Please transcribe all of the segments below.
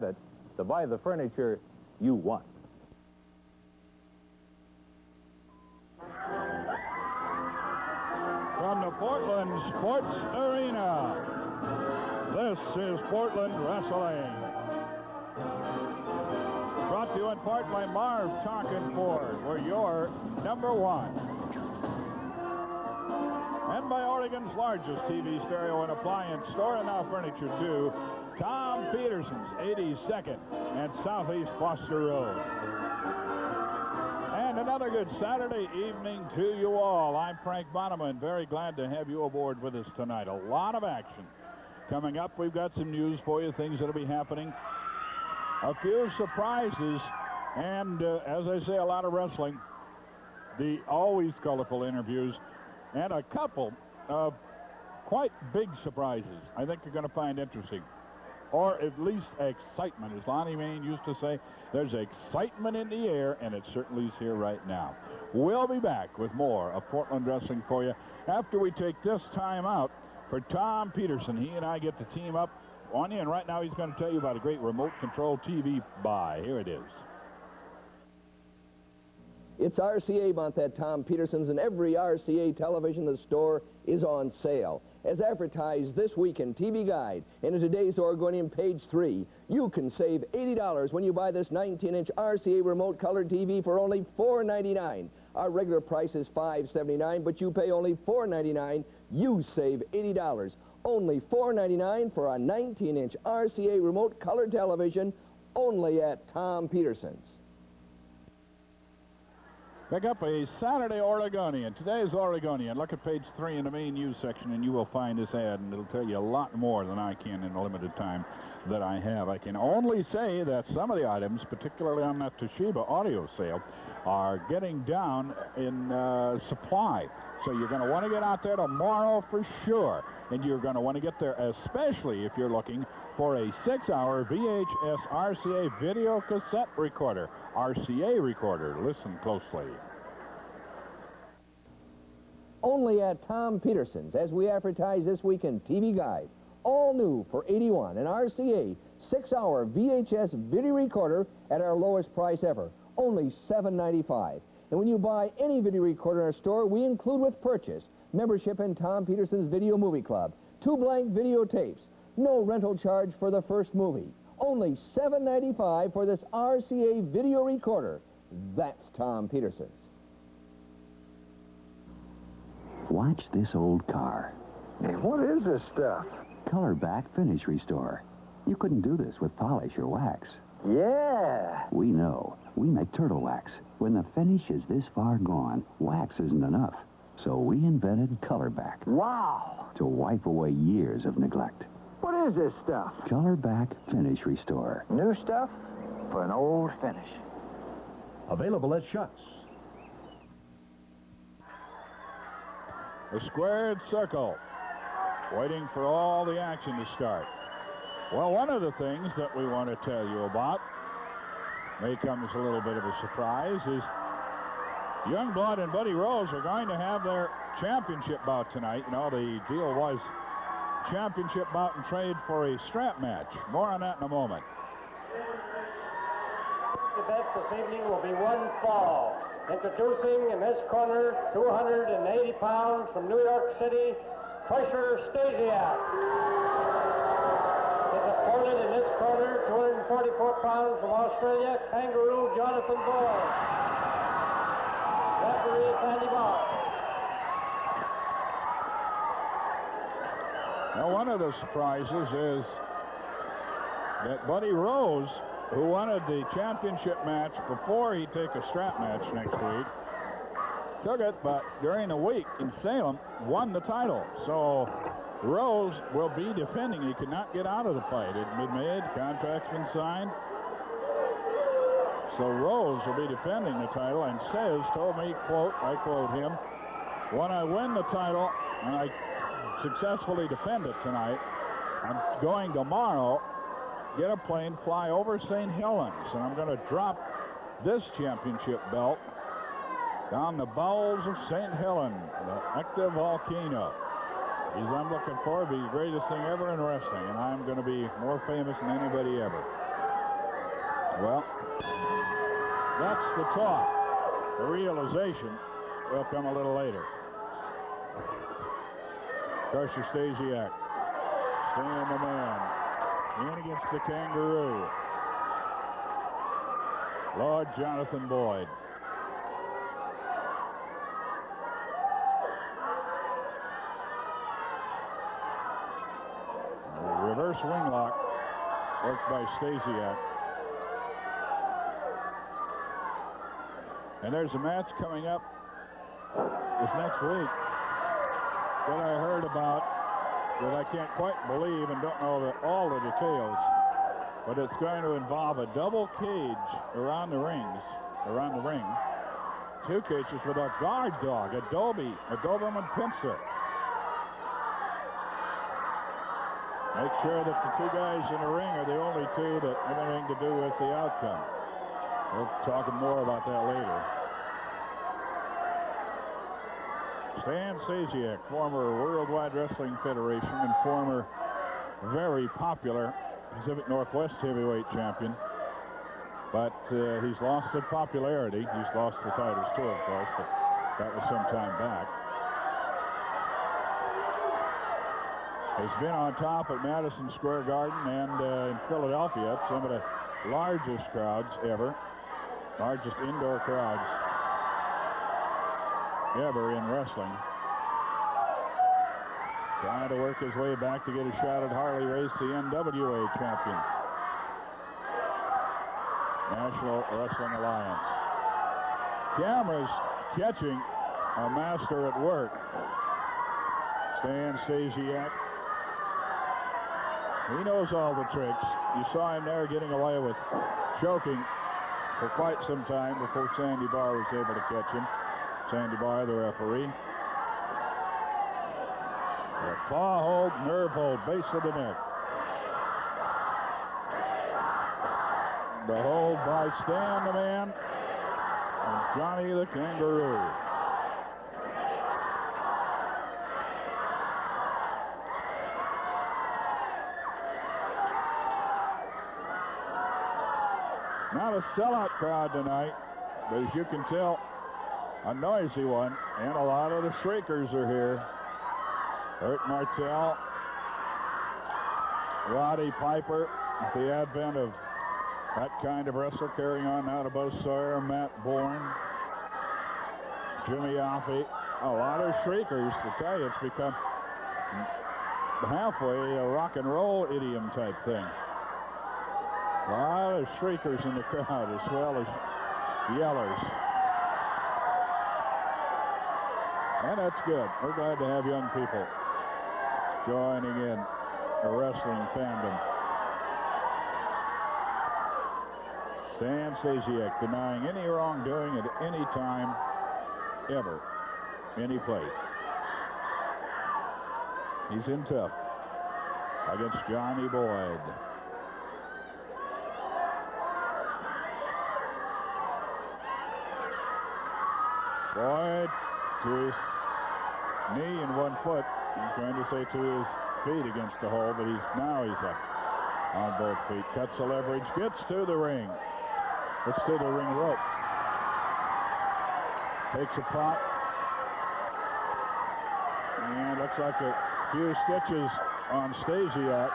to buy the furniture you want. From the Portland Sports Arena, this is Portland Wrestling. Brought to you in part by Marv Tonkin Ford, where you're number one. And by Oregon's largest TV, stereo, and appliance store, and now furniture too, Tom Peterson's, 82nd and Southeast Foster Road. And another good Saturday evening to you all. I'm Frank Bonneman, very glad to have you aboard with us tonight. A lot of action coming up. We've got some news for you, things that'll be happening, a few surprises, and as I say, a lot of wrestling, the always colorful interviews, and a couple of quite big surprises I think you're going to find interesting, or at least excitement. As Lonnie Main used to say, there's excitement in the air, and it certainly is here right now. We'll be back with more of Portland Wrestling for you after we take this time out for Tom Peterson. He and I get to team up on you, and right now he's going to tell you about a great remote control TV buy. Here it is. It's RCA month at Tom Peterson's, and every RCA television in the store is on sale. As advertised this week in TV Guide and in today's Oregonian page 3, you can save $80 when you buy this 19-inch RCA remote color TV for only $4.99. Our regular price is $5.79, but you pay only $4.99. You save $80. Only $4.99 for a 19-inch RCA remote color television, only at Tom Peterson's. Pick up a Saturday Oregonian. Today's Oregonian. Look at page 3 in the main news section, and you will find this ad, and it'll tell you a lot more than I can in the limited time that I have. I can only say that some of the items, particularly on that Toshiba audio sale, are getting down in supply. So you're going to want to get out there tomorrow for sure, and you're going to want to get there especially if you're looking for a 6-hour VHS RCA video cassette recorder. RCA recorder. Listen closely. Only at Tom Peterson's, as we advertise this week in TV Guide. All new for $81, an RCA 6-hour VHS video recorder at our lowest price ever, only $7.95. And when you buy any video recorder in our store, we include with purchase membership in Tom Peterson's Video Movie Club, 2 blank videotapes, no rental charge for the first movie. Only $7.95 for this RCA video recorder. That's Tom Peterson's. Watch this old car. Hey, what is this stuff? Color Back Finish Restore. You couldn't do this with polish or wax. Yeah. We know. We make turtle wax. When the finish is this far gone, wax isn't enough. So we invented Color Back. Wow. To wipe away years of neglect. What is this stuff? Color Back Finish Restore. New stuff for an old finish. Available at Schutt's. A squared circle, waiting for all the action to start. Well, one of the things that we want to tell you about, may come as a little bit of a surprise, is Youngblood and Buddy Rose are going to have their championship bout tonight. You know, the deal was championship bout and trade for a strap match. More on that in a moment. The bet this evening will be one fall. Introducing in this corner, 280 pounds from New York City, Treasure Stasiak. His opponent in this corner, 244 pounds from Australia, Kangaroo Jonathan Boyd. Referee Sandy Barr. Now, one of the surprises is that Buddy Rose, who wanted the championship match before he'd take a strap match next week, took it, but during the week in Salem, won the title. So Rose will be defending. He could not get out of the fight. It had been made, contract's been signed. So Rose will be defending the title, and told me, quote, I quote him, when I win the title and I successfully defend it tonight, I'm going tomorrow, get a plane, fly over St. Helens, and I'm going to drop this championship belt down the bowels of St. Helen, the active volcano. I'm looking forward to the greatest thing ever in wrestling, and I'm going to be more famous than anybody ever. Well, that's the talk. The realization will come a little later. Crusher Stasiak, Stan the man, in against the Kangaroo. Lord Jonathan Boyd. The reverse wing lock worked by Stasiak. And there's a match coming up this next week that I heard about that I can't quite believe and don't know all the details, but it's going to involve a double cage around the ring. 2 cages with a guard dog, a Doberman Pinscher. Make sure that the 2 guys in the ring are the only 2 that have anything to do with the outcome. We'll talk more about that later. Stan Stasiak, former Worldwide Wrestling Federation and former very popular Pacific Northwest heavyweight champion. But he's lost the popularity. He's lost the titles too, of course, but that was some time back. He's been on top at Madison Square Garden and in Philadelphia, some of the largest crowds ever, largest indoor crowds ever in wrestling. Trying to work his way back to get a shot at Harley Race, the NWA champion. National Wrestling Alliance. Cameras catching a master at work. Stan Stasiak. He knows all the tricks. You saw him there getting away with choking for quite some time before Sandy Barr was able to catch him. Sandy Barr, the referee. A claw hold, nerve hold, base of the neck. The hold by Stan the man and Johnny the Kangaroo. Not a sellout crowd tonight, but as you can tell, a noisy one, and a lot of the Shriekers are here. Burt Martell, Roddy Piper, with the advent of that kind of wrestler carrying on now to Buzz Sawyer, Matt Bourne, Jimmy Offee, a lot of Shriekers. To tell you, it's become halfway a rock and roll idiom type thing. A lot of Shriekers in the crowd as well as yellers. And that's good. We're glad to have young people joining in a wrestling fandom. Stan Stasiak denying any wrongdoing at any time, ever, any place. He's in tough against Johnny Boyd. Boyd to his knee and 1 foot. He's going to say to his feet against the hole, but he's up on both feet. Cuts the leverage, gets to the ring. Gets to the ring rope. Takes a pop. And looks like a few stitches on Stasiak.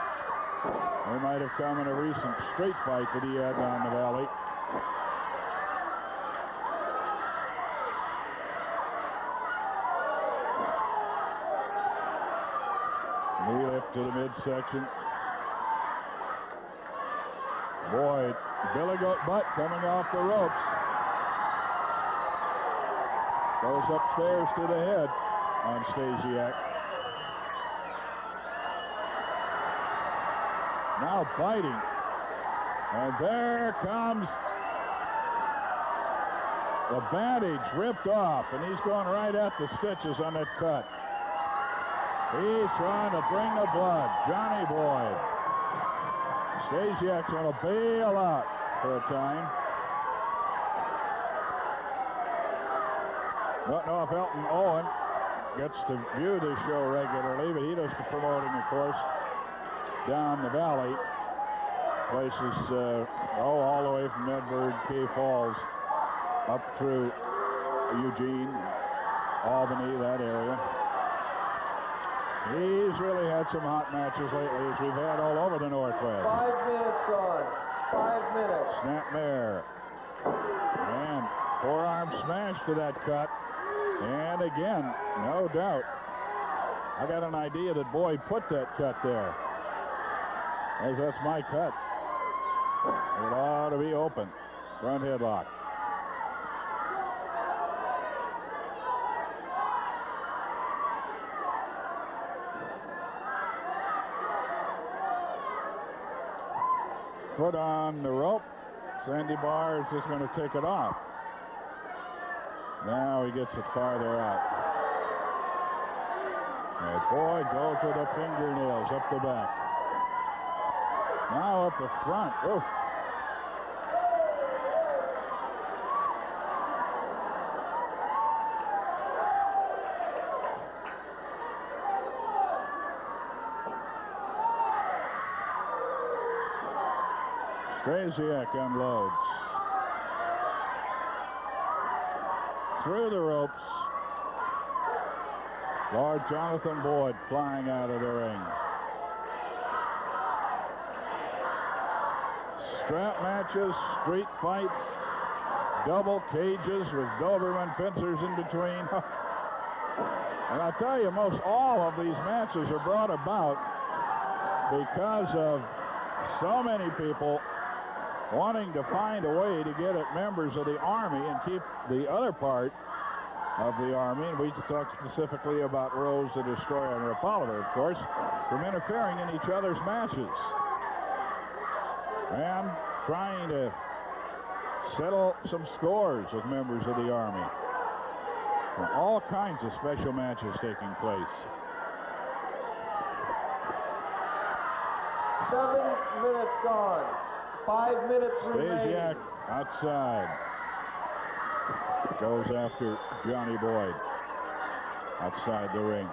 They might have come in a recent street fight that he had down the valley. Knee lift to the midsection. Boyd, Billy Goat Butt coming off the ropes. Goes upstairs to the head on Stasiak. Now biting. And there comes the bandage ripped off, and he's going right at the stitches on that cut. He's trying to bring the blood. Johnny Boyd. Stasiak's going to bail out for a time. Don't know if Elton Owen gets to view this show regularly, but he does the promoting, of course, down the valley. place is all the way from Medford, Cay Falls, up through Eugene, Albany, that area. He's really had some hot matches lately, as we've had all over the Northwest. 5 minutes gone. 5 minutes. Snapmare. And forearm smash to that cut. And again, no doubt, I got an idea that Boyd put that cut there, as that's my cut. It ought to be open. Front headlock. Foot on the rope. Sandy Barr is just going to take it off. Now he gets it farther out. And Boyd goes with the fingernails up the back. Now up the front. Oof. Stasiak unloads. Through the ropes. Lord Jonathan Boyd flying out of the ring. Strap matches, street fights, double cages with Doberman pincers in between. And I tell you, most all of these matches are brought about because of so many people wanting to find a way to get at members of the Army and keep the other part of the Army, and we talk specifically about Rose the Destroyer and Rapalova, of course, from interfering in each other's matches and trying to settle some scores with members of the Army. And all kinds of special matches taking place. 7 minutes gone. 5 minutes remaining. Stasiak outside. Goes after Johnny Boyd. Outside the ring.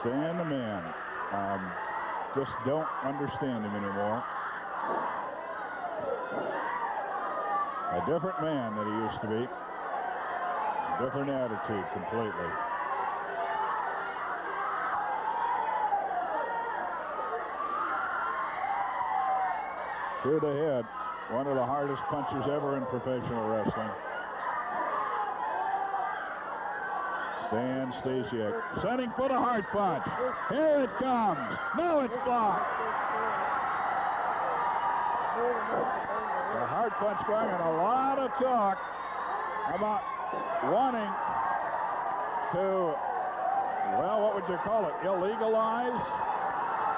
Stan the man. Just don't understand him anymore. A different man than he used to be. A different attitude completely. To the head. One of the hardest punches ever in professional wrestling. Stan Stasiak setting for the hard punch. Here it comes. No, it's blocked. The hard punch going, and a lot of talk about wanting to, well, what would you call it? Illegalize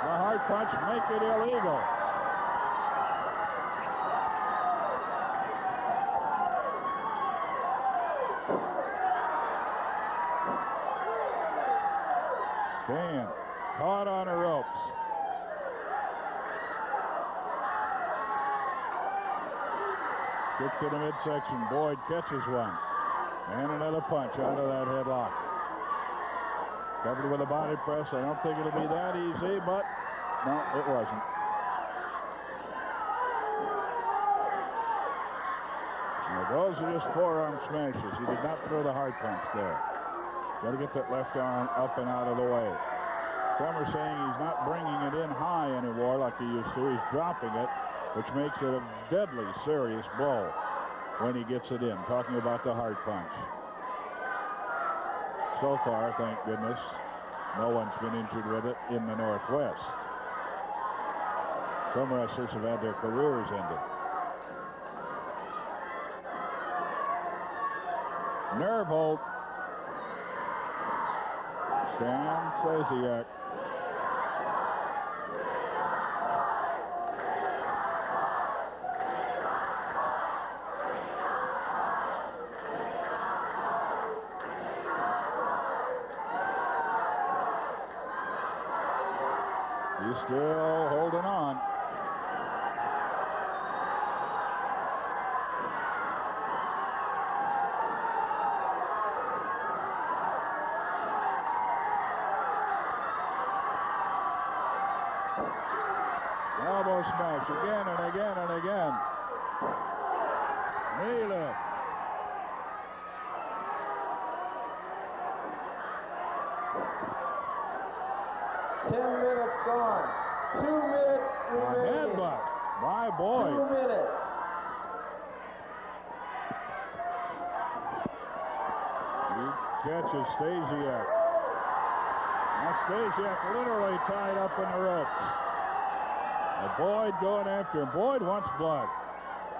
the hard punch, make it illegal. Stan caught on the ropes. Kick to the midsection. Boyd catches one. And another punch out of that headlock. Covered with a body press. I don't think it'll be that easy, but no, it wasn't. Now those are just forearm smashes. He did not throw the hard punch there. Got to get that left arm up and out of the way. Some are saying he's not bringing it in high anymore like he used to. He's dropping it, which makes it a deadly serious blow when he gets it in. Talking about the hard punch. So far, thank goodness, no one's been injured with it in the Northwest. Some wrestlers have had their careers ended. Nerve hold. Stan Stasiak. He's still holding on. Elbow smash again and again and again. Knee lift. Minutes gone. 2 minutes remaining. Headbutt by Boyd. 2 minutes. He catches Stasiak. Now Stasiak literally tied up in the ropes. And Boyd going after him. Boyd wants blood.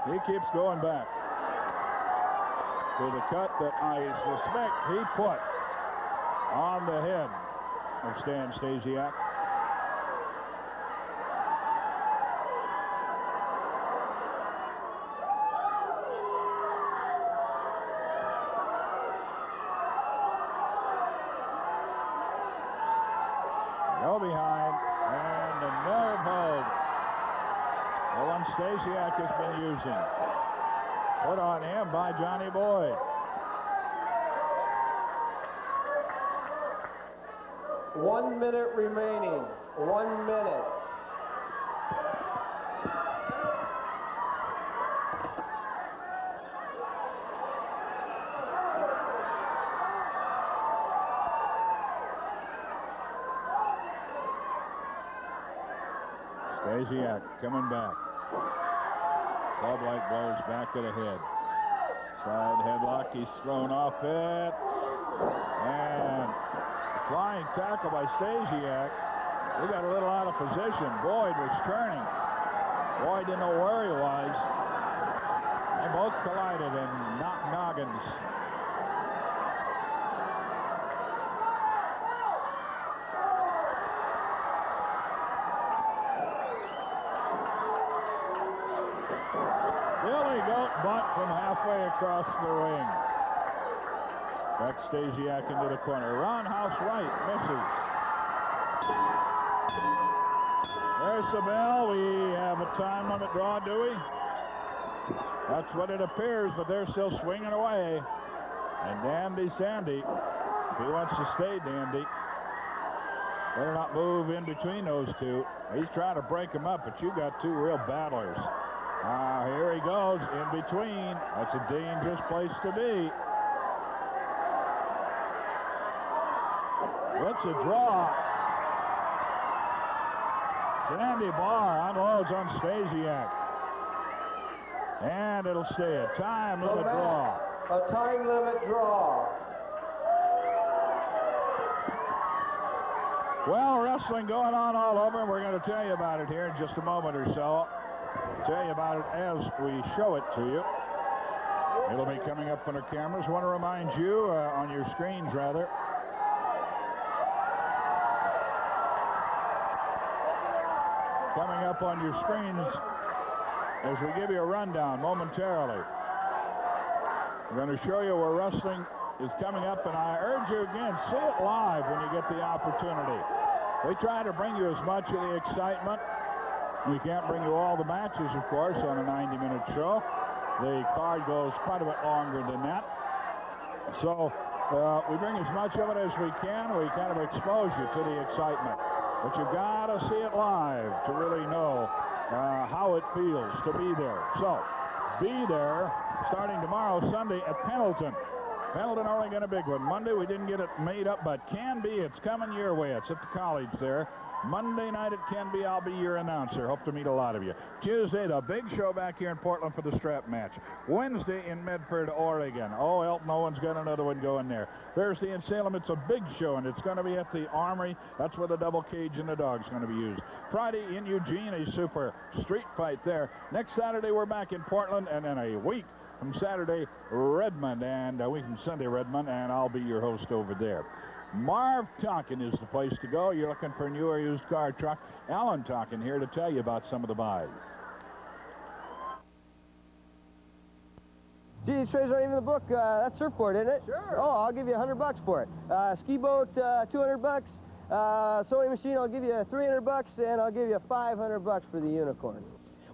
He keeps going back to the cut that I suspect he put on the head of Stan Stasiak. Go behind, and the nerve hold. The one Stasiak has been using. Put on him by Johnny Boyd. 1 minute remaining. 1 minute. Stasiak coming back. Club light blows back to the head. Side headlock, he's thrown off it. And flying tackle by Stasiak. He got a little out of position. Boyd was turning. Boyd didn't know where he was. They both collided and knocked noggins. Billy Goat butt from halfway across the ring. Back Stasiak into the corner. Roundhouse right, misses. There's the bell. We have a time limit draw, do we? That's what it appears, but they're still swinging away. And Dandy Sandy, if he wants to stay Dandy, better not move in between those two. He's trying to break them up, but you got two real battlers. Here he goes in between. That's a dangerous place to be. It's a draw. Sandy Barr unloads on Stasiak. And it'll stay a time limit draw. A time limit draw. Well, wrestling going on all over, and we're going to tell you about it here in just a moment or so. Tell you about it as we show it to you. It'll be coming up on our cameras. Want to remind you on your screens, rather. Coming up on your screens as we give you a rundown momentarily. We're going to show you where wrestling is coming up, and I urge you again, see it live when you get the opportunity. We try to bring you as much of the excitement. We can't bring you all the matches, of course, on a 90-minute show. The card goes quite a bit longer than that. So we bring as much of it as we can. We kind of expose you to the excitement. But you've got to see it live to really know how it feels to be there. So be there starting tomorrow, Sunday, at Pendleton. Pendleton, Oregon, a big one. Monday, we didn't get it made up, but Canby, it's coming your way. It's at the college there. Monday night at Canby, I'll be your announcer. Hope to meet a lot of you. Tuesday, the big show back here in Portland for the strap match. Wednesday in Medford, Oregon. Oh, Elton Owen's got another one going there. Thursday in Salem, it's a big show, and it's going to be at the Armory. That's where the double cage and the dog's going to be used. Friday in Eugene, a super street fight there. Next Saturday, we're back in Portland, and then a week from Saturday, Redmond, and a week from Sunday, Redmond, and I'll be your host over there. Marv Tonkin is the place to go. You're looking for a new or used car truck. Alan Tonkin here to tell you about some of the buys. Gee, these trays aren't even in the book. That's surfboard, isn't it? Sure. Oh, I'll give you $100 for it. Ski boat, $200. Sewing machine, I'll give you $300, and I'll give you $500 for the unicorn.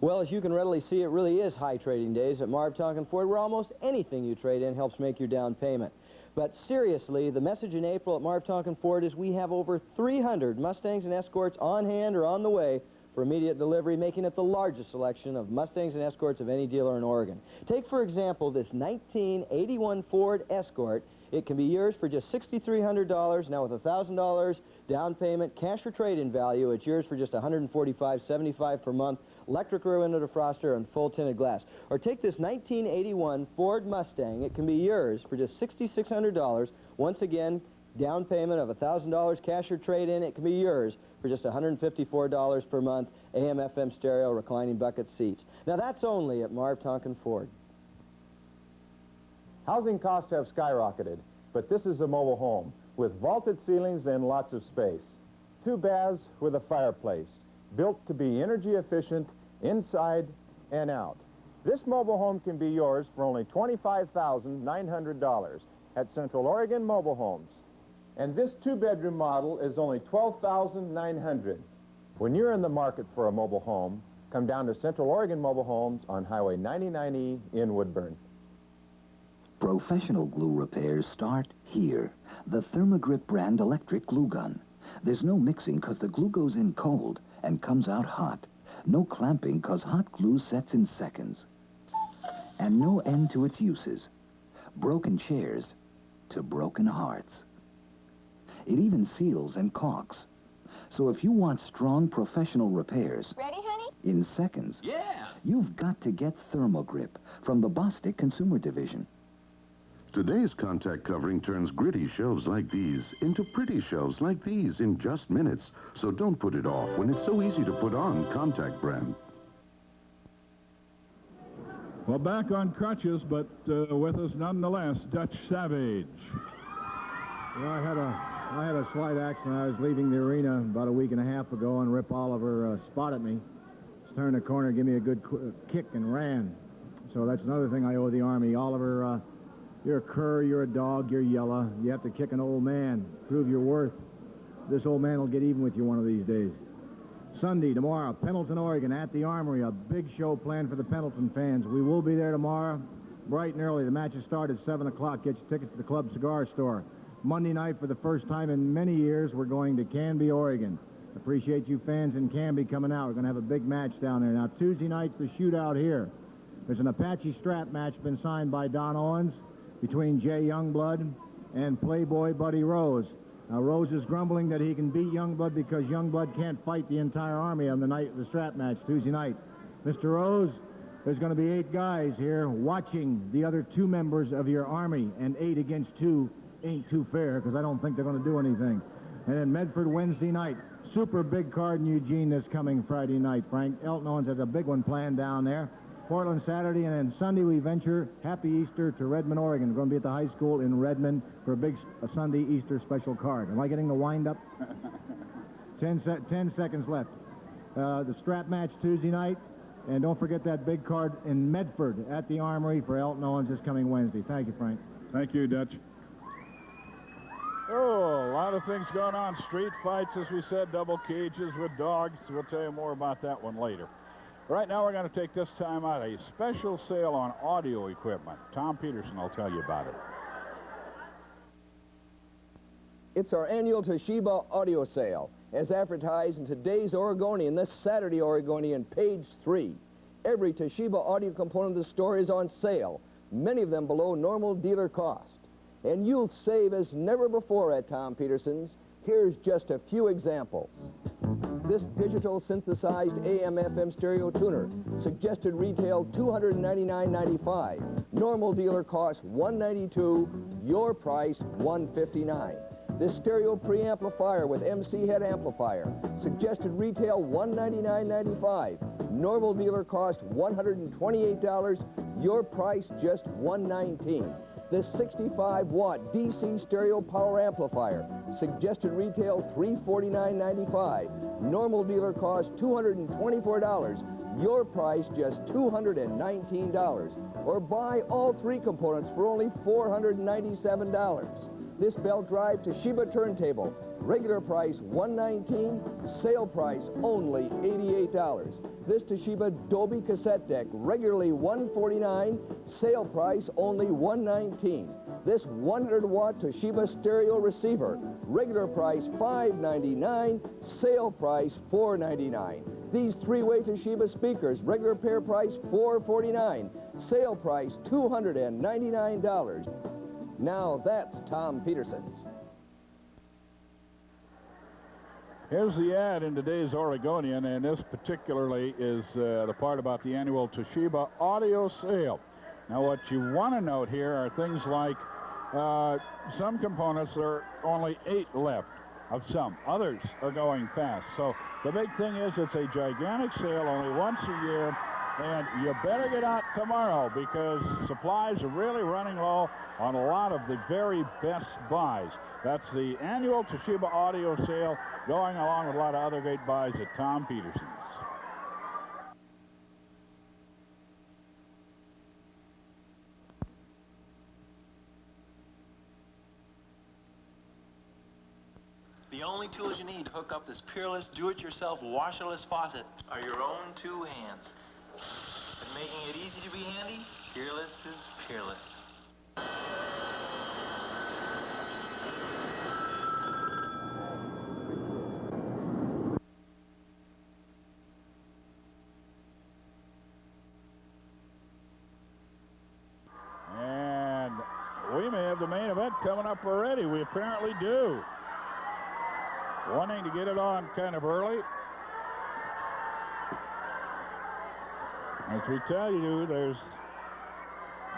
Well, as you can readily see, it really is high trading days at Marv Tonkin Ford, where almost anything you trade in helps make your down payment. But seriously, the message in April at Marv Tonkin Ford is we have over 300 Mustangs and Escorts on hand or on the way for immediate delivery, making it the largest selection of Mustangs and Escorts of any dealer in Oregon. Take, for example, this 1981 Ford Escort. It can be yours for just $6,300. Now with $1,000 down payment, cash or trade-in value, it's yours for just $145.75 per month. Electric rear window defroster and full tinted glass. Or take this 1981 Ford Mustang. It can be yours for just $6,600. Once again, down payment of $1,000, cash or trade-in. It can be yours for just $154 per month. AM, FM stereo, reclining bucket seats. Now that's only at Marv Tonkin Ford. Housing costs have skyrocketed, but this is a mobile home with vaulted ceilings and lots of space. 2 baths with a fireplace, built to be energy efficient inside and out. This mobile home can be yours for only $25,900 at Central Oregon Mobile Homes. And this 2-bedroom model is only $12,900. When you're in the market for a mobile home, come down to Central Oregon Mobile Homes on Highway 99E in Woodburn. Professional glue repairs start here. The Thermogrip brand electric glue gun. There's no mixing because the glue goes in cold and comes out hot. No clamping because hot glue sets in seconds. And no end to its uses. Broken chairs to broken hearts. It even seals and caulks. So if you want strong professional repairs... Ready, honey? ...in seconds... Yeah! ...you've got to get Thermogrip from the Bostic Consumer Division. Today's contact covering turns gritty shelves like these into pretty shelves like these in just minutes. So don't put it off when it's so easy to put on Contact brand. Well, back on crutches, but with us nonetheless, Dutch Savage. Well, I had a slight accident. I was leaving the arena about a week and a half ago, and Rip Oliver spotted me. Just turned the corner, gave me a good kick, and ran. So that's another thing I owe the Army. Oliver, you're a cur, you're a dog, you're yellow. You have to kick an old man, prove your worth. This old man will get even with you one of these days. Sunday, tomorrow, Pendleton, Oregon, at the Armory. A big show planned for the Pendleton fans. We will be there tomorrow, bright and early. The matches start at 7 o'clock. Get your tickets to the Club Cigar Store. Monday night, for the first time in many years, we're going to Canby, Oregon. Appreciate you fans in Canby coming out. We're going to have a big match down there. Now, Tuesday night's the shootout here. There's an Apache strap match been signed by Don Owens between Jay Youngblood and Playboy Buddy Rose. Now, Rose is grumbling that he can beat Youngblood because Youngblood can't fight the entire Army on the night of the strap match, Tuesday night. Mr. Rose, there's going to be 8 guys here watching the other 2 members of your Army, and 8 against 2 ain't too fair because I don't think they're going to do anything. And then Medford Wednesday night. Super big card in Eugene this coming Friday night, Frank. Elton Owens has a big one planned down there. Portland Saturday, and then Sunday we venture, happy Easter, to Redmond, Oregon. We're going to be at the high school in Redmond for a big Sunday Easter special card. Am I getting the wind up? 10 seconds left. The strap match Tuesday night, and don't forget that big card in Medford at the Armory for Elton Owens this coming Wednesday. Thank you, Frank. Thank you, Dutch. Oh, a lot of things going on. Street fights, as we said, double cages with dogs. We'll tell you more about that one later. Right now, we're going to take this time out. A special sale on audio equipment. Tom Peterson will tell you about it. It's our annual Toshiba audio sale, as advertised in today's Oregonian, this Saturday Oregonian, page 3. Every Toshiba audio component of the store is on sale, many of them below normal dealer cost. And you'll save as never before at Tom Peterson's. Here's just a few examples. This digital synthesized AM/FM stereo tuner, suggested retail $299.95. Normal dealer cost $192, your price $159. This stereo preamplifier with MC head amplifier, suggested retail $199.95. Normal dealer cost $128, your price just $119. This 65-watt DC stereo power amplifier, suggested retail $349.95. Normal dealer cost $224. Your price just $219. Or buy all 3 components for only $497. This belt drive Toshiba turntable, regular price $119, sale price only $88. This Toshiba Dolby cassette deck, regularly $149, sale price only $119. This 100-watt Toshiba stereo receiver, regular price $599, sale price $499. These three-way Toshiba speakers, regular pair price $449, sale price $299. Now that's Tom Peterson's. Here's the ad in today's Oregonian, and this particularly is the part about the annual Toshiba audio sale. Now, what you want to note here are things like some components, there are only 8 left of some. Others are going fast. So the big thing is it's a gigantic sale only once a year, and you better get out tomorrow because supplies are really running low on a lot of the very best buys. That's the annual Toshiba audio sale going along with a lot of other great buys at Tom Peterson's. The only tools you need to hook up this peerless, do-it-yourself, washerless faucet are your own 2 hands. And making it easy to be handy, Peerless is peerless. And we may have the main event coming up already. We apparently do. Wanting to get it on kind of early. As we tell you, there's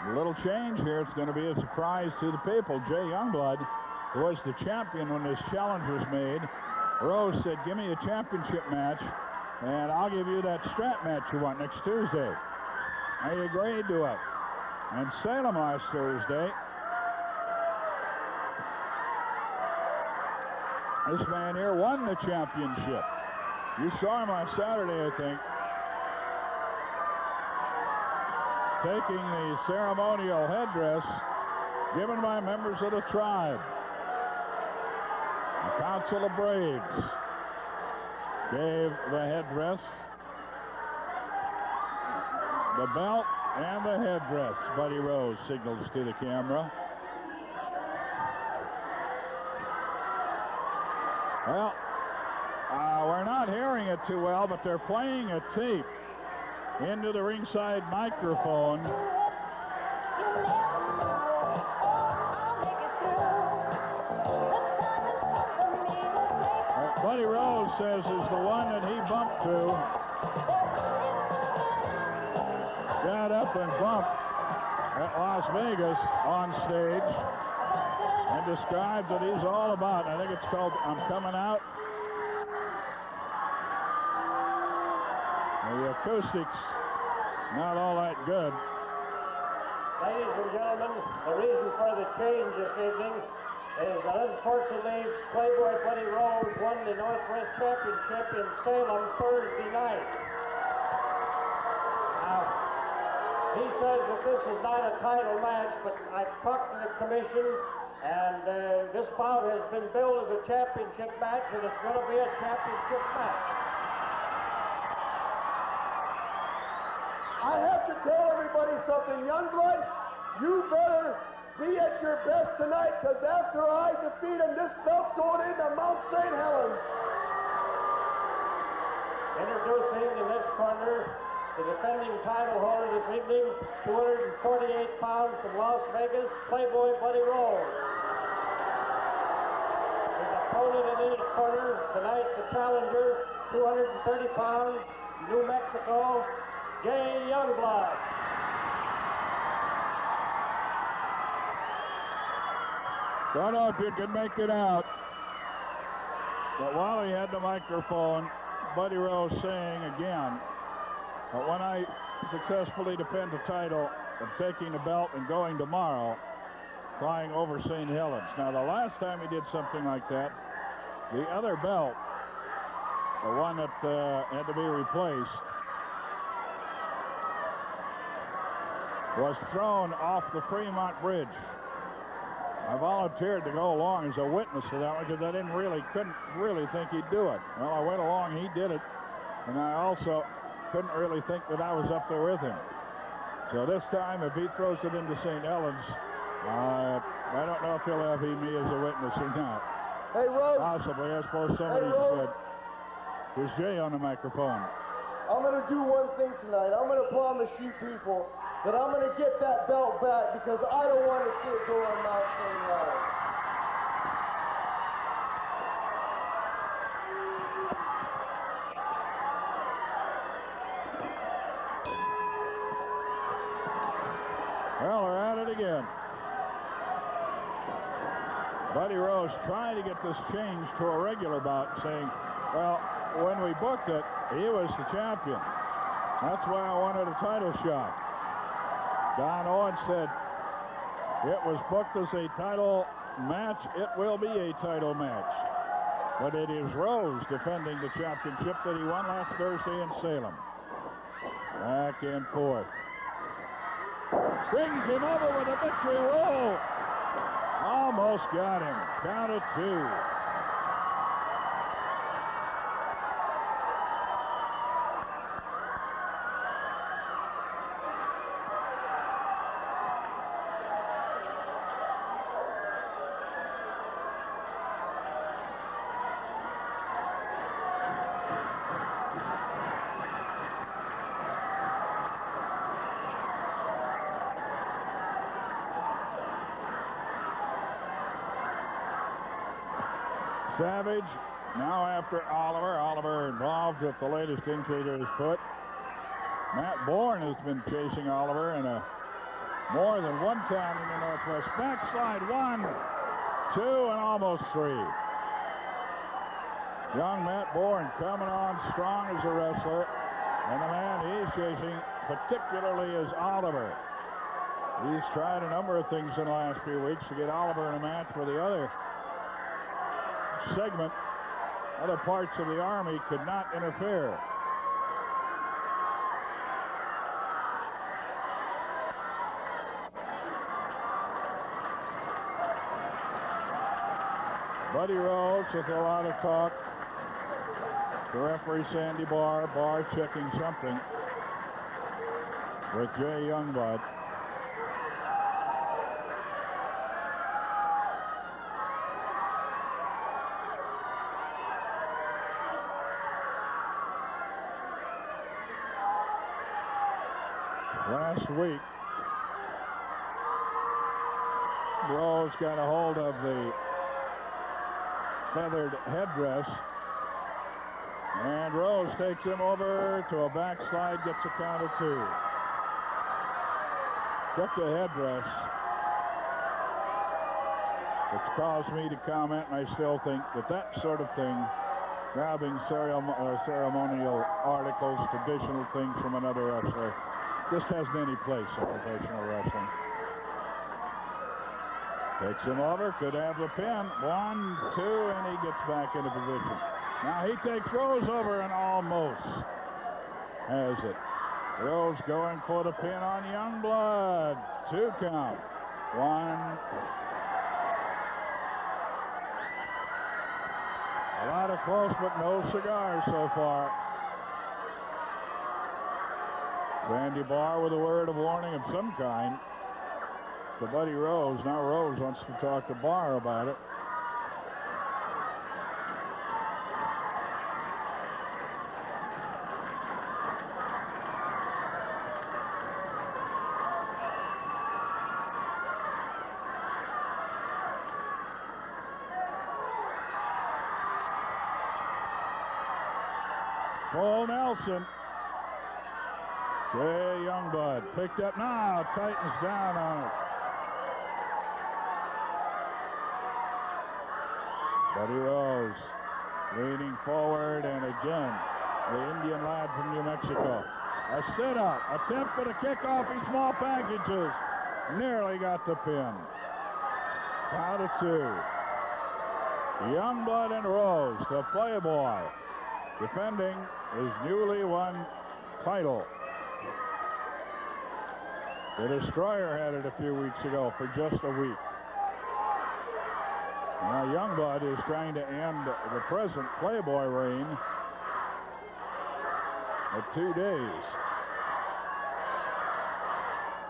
a little change here. It's going to be a surprise to the people. Jay Youngblood, who was the champion when this challenge was made, Rose said, give me a championship match, and I'll give you that strap match you want next Tuesday. And he agreed to it. And Salem last Thursday, this man here won the championship. You saw him on Saturday, I think, taking the ceremonial headdress given by members of the tribe. The Council of Braves gave the headdress, the belt, and the headdress. Buddy Rose signals to the camera. Well, we're not hearing it too well, but they're playing a tape into the ringside microphone. Buddy Rose says is the one that he bumped to. Got up and bumped at Las Vegas on stage and described what he's all about. I think it's called I'm Coming Out. The acoustics not all that good. Ladies and gentlemen, the reason for the change this evening is that unfortunately Playboy Buddy Rose won the Northwest Championship in Salem Thursday night. Now, he says that this is not a title match, but I've talked to the commission, and this bout has been billed as a championship match, and it's going to be a championship match. I have to tell everybody something, Youngblood. You better be at your best tonight, because after I defeat him, this belt's going into Mount St. Helens. Introducing in this corner the defending title holder this evening, 248 pounds from Las Vegas, Playboy Buddy Rose. His opponent in his corner tonight, the challenger, 230 pounds, New Mexico, Jay Youngblood. Don't know if you can make it out, but while he had the microphone, Buddy Rose saying again, but when I successfully defend the title, I'm taking the belt and going tomorrow, flying over St. Helens. Now, the last time he did something like that, the other belt, the one that had to be replaced, was thrown off the Fremont Bridge. I volunteered to go along as a witness to that one because I couldn't really think he'd do it. Well, I went along, he did it, and I also couldn't really think that I was up there with him. So this time, if he throws it into St. Helens, I don't know if he'll have me as a witness or not. Hey, Rose. Possibly, I suppose somebody Rose. should. Here's Jay on the microphone. I'm going to do one thing tonight. I'm going to promise you people that I'm going to get that belt back because I don't want to see it go on Mount St. Helens. Well, they're at it again. Buddy Rose trying to get this changed to a regular bout, saying, well, when we booked it, he was the champion. That's why I wanted a title shot. Don Owen said, it was booked as a title match. It will be a title match. But it is Rose defending the championship that he won last Thursday in Salem. Back and forth. Brings him over with a victory roll. Almost got him. Count of 2. Savage now after Oliver. Oliver involved with the latest injury to his foot. Matt Bourne has been chasing Oliver in more than one time in the Northwest. Backslide 1, 2, and almost 3. Young Matt Bourne coming on strong as a wrestler. And the man he's chasing particularly is Oliver. He's tried a number of things in the last few weeks to get Oliver in a match where the other segment, other parts of the Army could not interfere. Buddy Rose with a lot of talk. The referee Sandy Barr checking something with Jay Youngblood. Last week, Rose got a hold of the feathered headdress, and Rose takes him over to a backslide, gets a count of 2. Took the headdress, which caused me to comment, and I still think that sort of thing, grabbing ceremonial articles, traditional things from another wrestler, just hasn't any place in professional wrestling. Takes him over, could have the pin. 1, 2, and he gets back into position. Now he takes Rose over and almost has it. Rose going for the pin on Youngblood. 2 count. 1. A lot of close, but no cigars so far. Sandy Barr with a word of warning of some kind to Buddy Rose. Now Rose wants to talk to Barr about it. Paul Nelson. Jay Youngblood picked up now, tightens down on it. Buddy Rose leaning forward, and again, the Indian lad from New Mexico. A sit-up, attempt at a kick off in small packages. Nearly got the pin. Count of 2. Youngblood and Rose, the Playboy, defending his newly won title. The Destroyer had it a few weeks ago for just a week. Now Youngblood is trying to end the present Playboy reign at 2 days.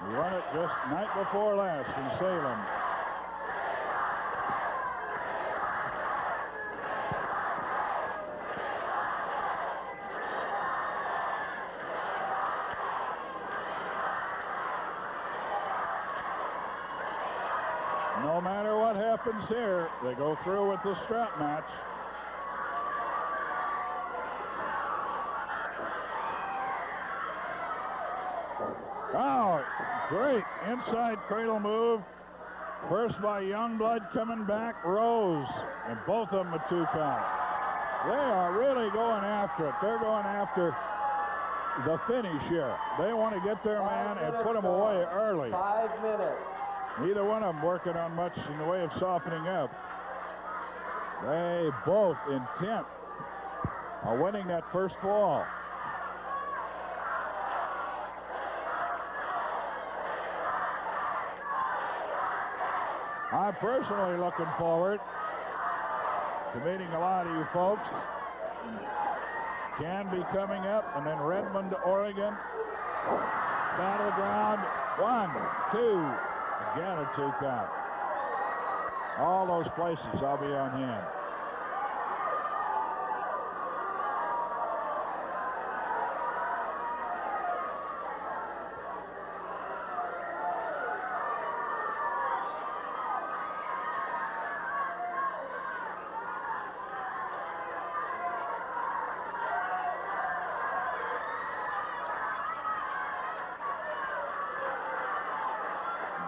He won it just night before last in Salem. No matter what happens here, they go through with the strap match. Oh, great inside cradle move. First by Youngblood, coming back, Rose, and both of them a 2 count. They are really going after it. They're going after the finish here. They want to get their man and put him away early. 5 minutes. Neither one of them working on much in the way of softening up. They both intent on winning that first fall. I'm personally looking forward to meeting a lot of you folks. Canby coming up, and then Redmond, Oregon. Battleground, 1, 2, again a 2 count. All those places I'll be on hand.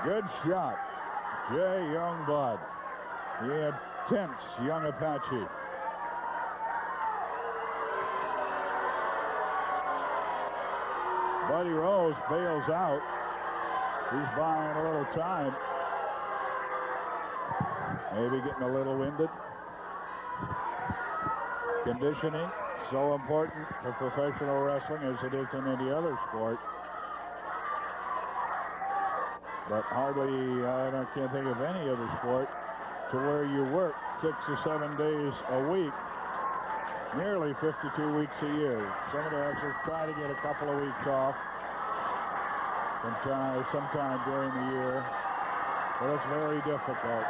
Good shot, Jay Youngblood, the intense young Apache. Buddy Rose bails out. He's buying a little time. Maybe getting a little winded. Conditioning, so important for professional wrestling as it is in any other sport. But hardly, I can't think of any other sport to where you work 6 or 7 days a week, nearly 52 weeks a year. Some of the wrestlers try to get a couple of weeks off sometime during the year, but it's very difficult.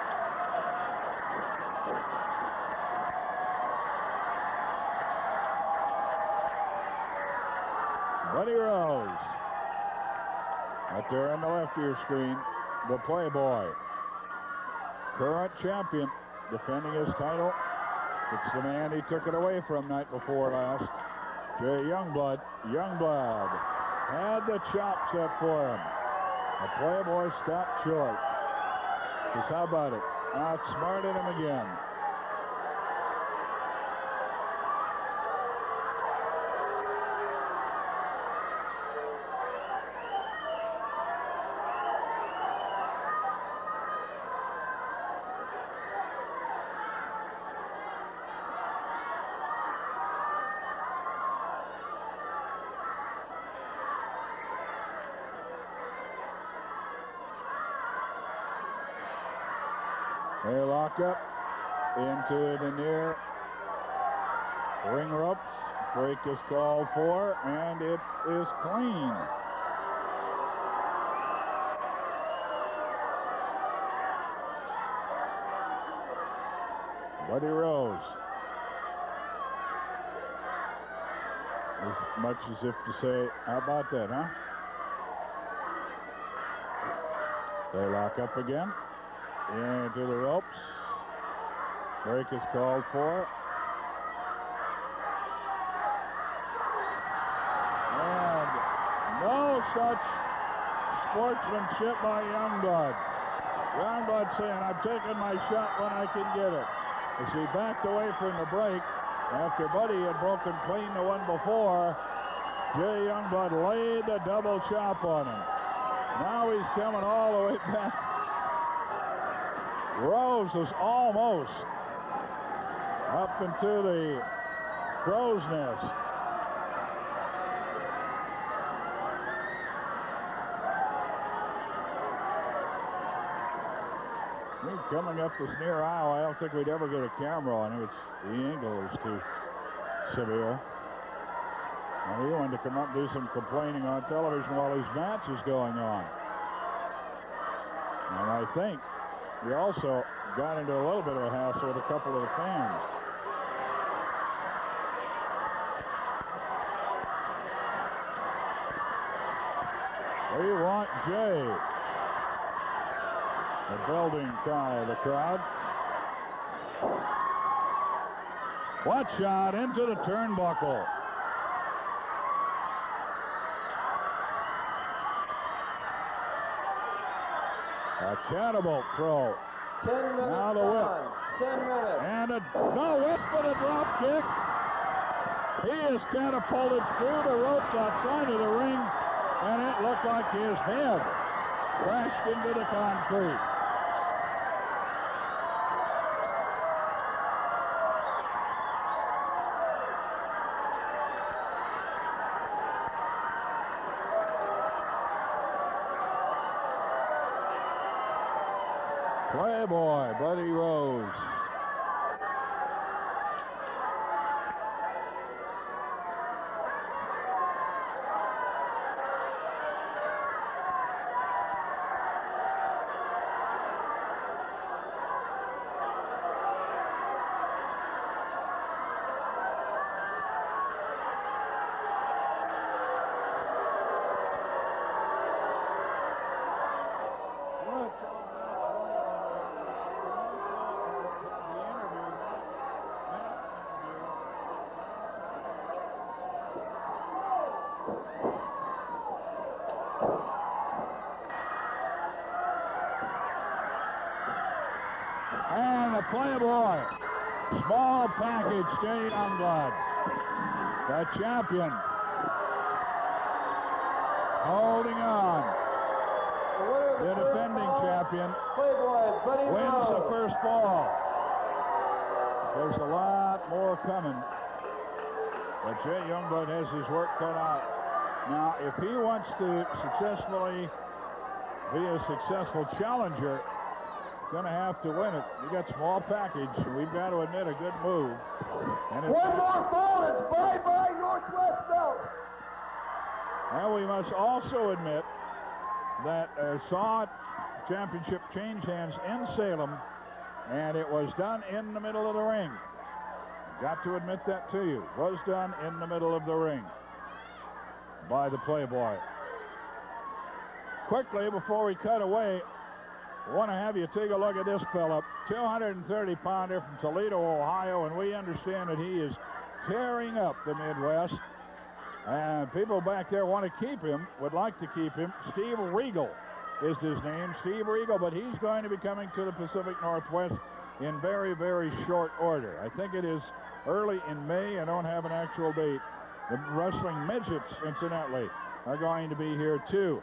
Buddy Rose. Right there on the left of your screen, the Playboy. Current champion, defending his title. It's the man he took it away from night before last. Jay Youngblood. Youngblood had the chop set for him. The Playboy stopped short. Just how about it? Outsmarted him again. They lock up into the near ring ropes. Break is called for, and it is clean. Buddy Rose. As much as if to say, how about that, huh? They lock up again. Into the ropes. Break is called for. And no such sportsmanship by Youngblood. Youngblood saying, I'm taking my shot when I can get it. As he backed away from the break, after Buddy had broken clean the one before, Jay Youngblood laid the double chop on him. Now he's coming all the way back. Rose was almost up into the crow's nest. Coming up this near aisle, I don't think we'd ever get a camera on him. The angle is too severe. And we wanted to come up and do some complaining on television while his match is going on. And I think we also got into a little bit of a hassle with a couple of the fans. We want Jay. The building cry of the crowd. What shot into the turnbuckle. A catapult throw. 10 minutes Now the whip. on. 10 minutes. And no whip for the drop kick. He is catapulted through the ropes outside of the ring, and it looked like his head crashed into the concrete. Playboy Buddy Rose. And the Playboy, small package, Jay Youngblood, the champion, holding on. The defending champion Playboy Buddy wins the Rose. first fall. There's a lot more coming, but Jay Youngblood has his work cut out. Now, if he wants to successfully be a successful challenger, going to have to win it. You got small package. We've got to admit a good move. And One more fall, it's bye-bye Northwest belt. And we must also admit that saw championship change hands in Salem, and it was done in the middle of the ring. Got to admit that to you. Was done in the middle of the ring by the Playboy. Quickly, before we cut away, I want to have you take a look at this fella, 230-pounder from Toledo, Ohio, and we understand that he is tearing up the Midwest. And people back there want to keep him, would like to keep him. Steve Regal is his name, Steve Regal, but he's going to be coming to the Pacific Northwest in very, very short order. I think it is early in May. I don't have an actual date. The wrestling midgets, incidentally, are going to be here too.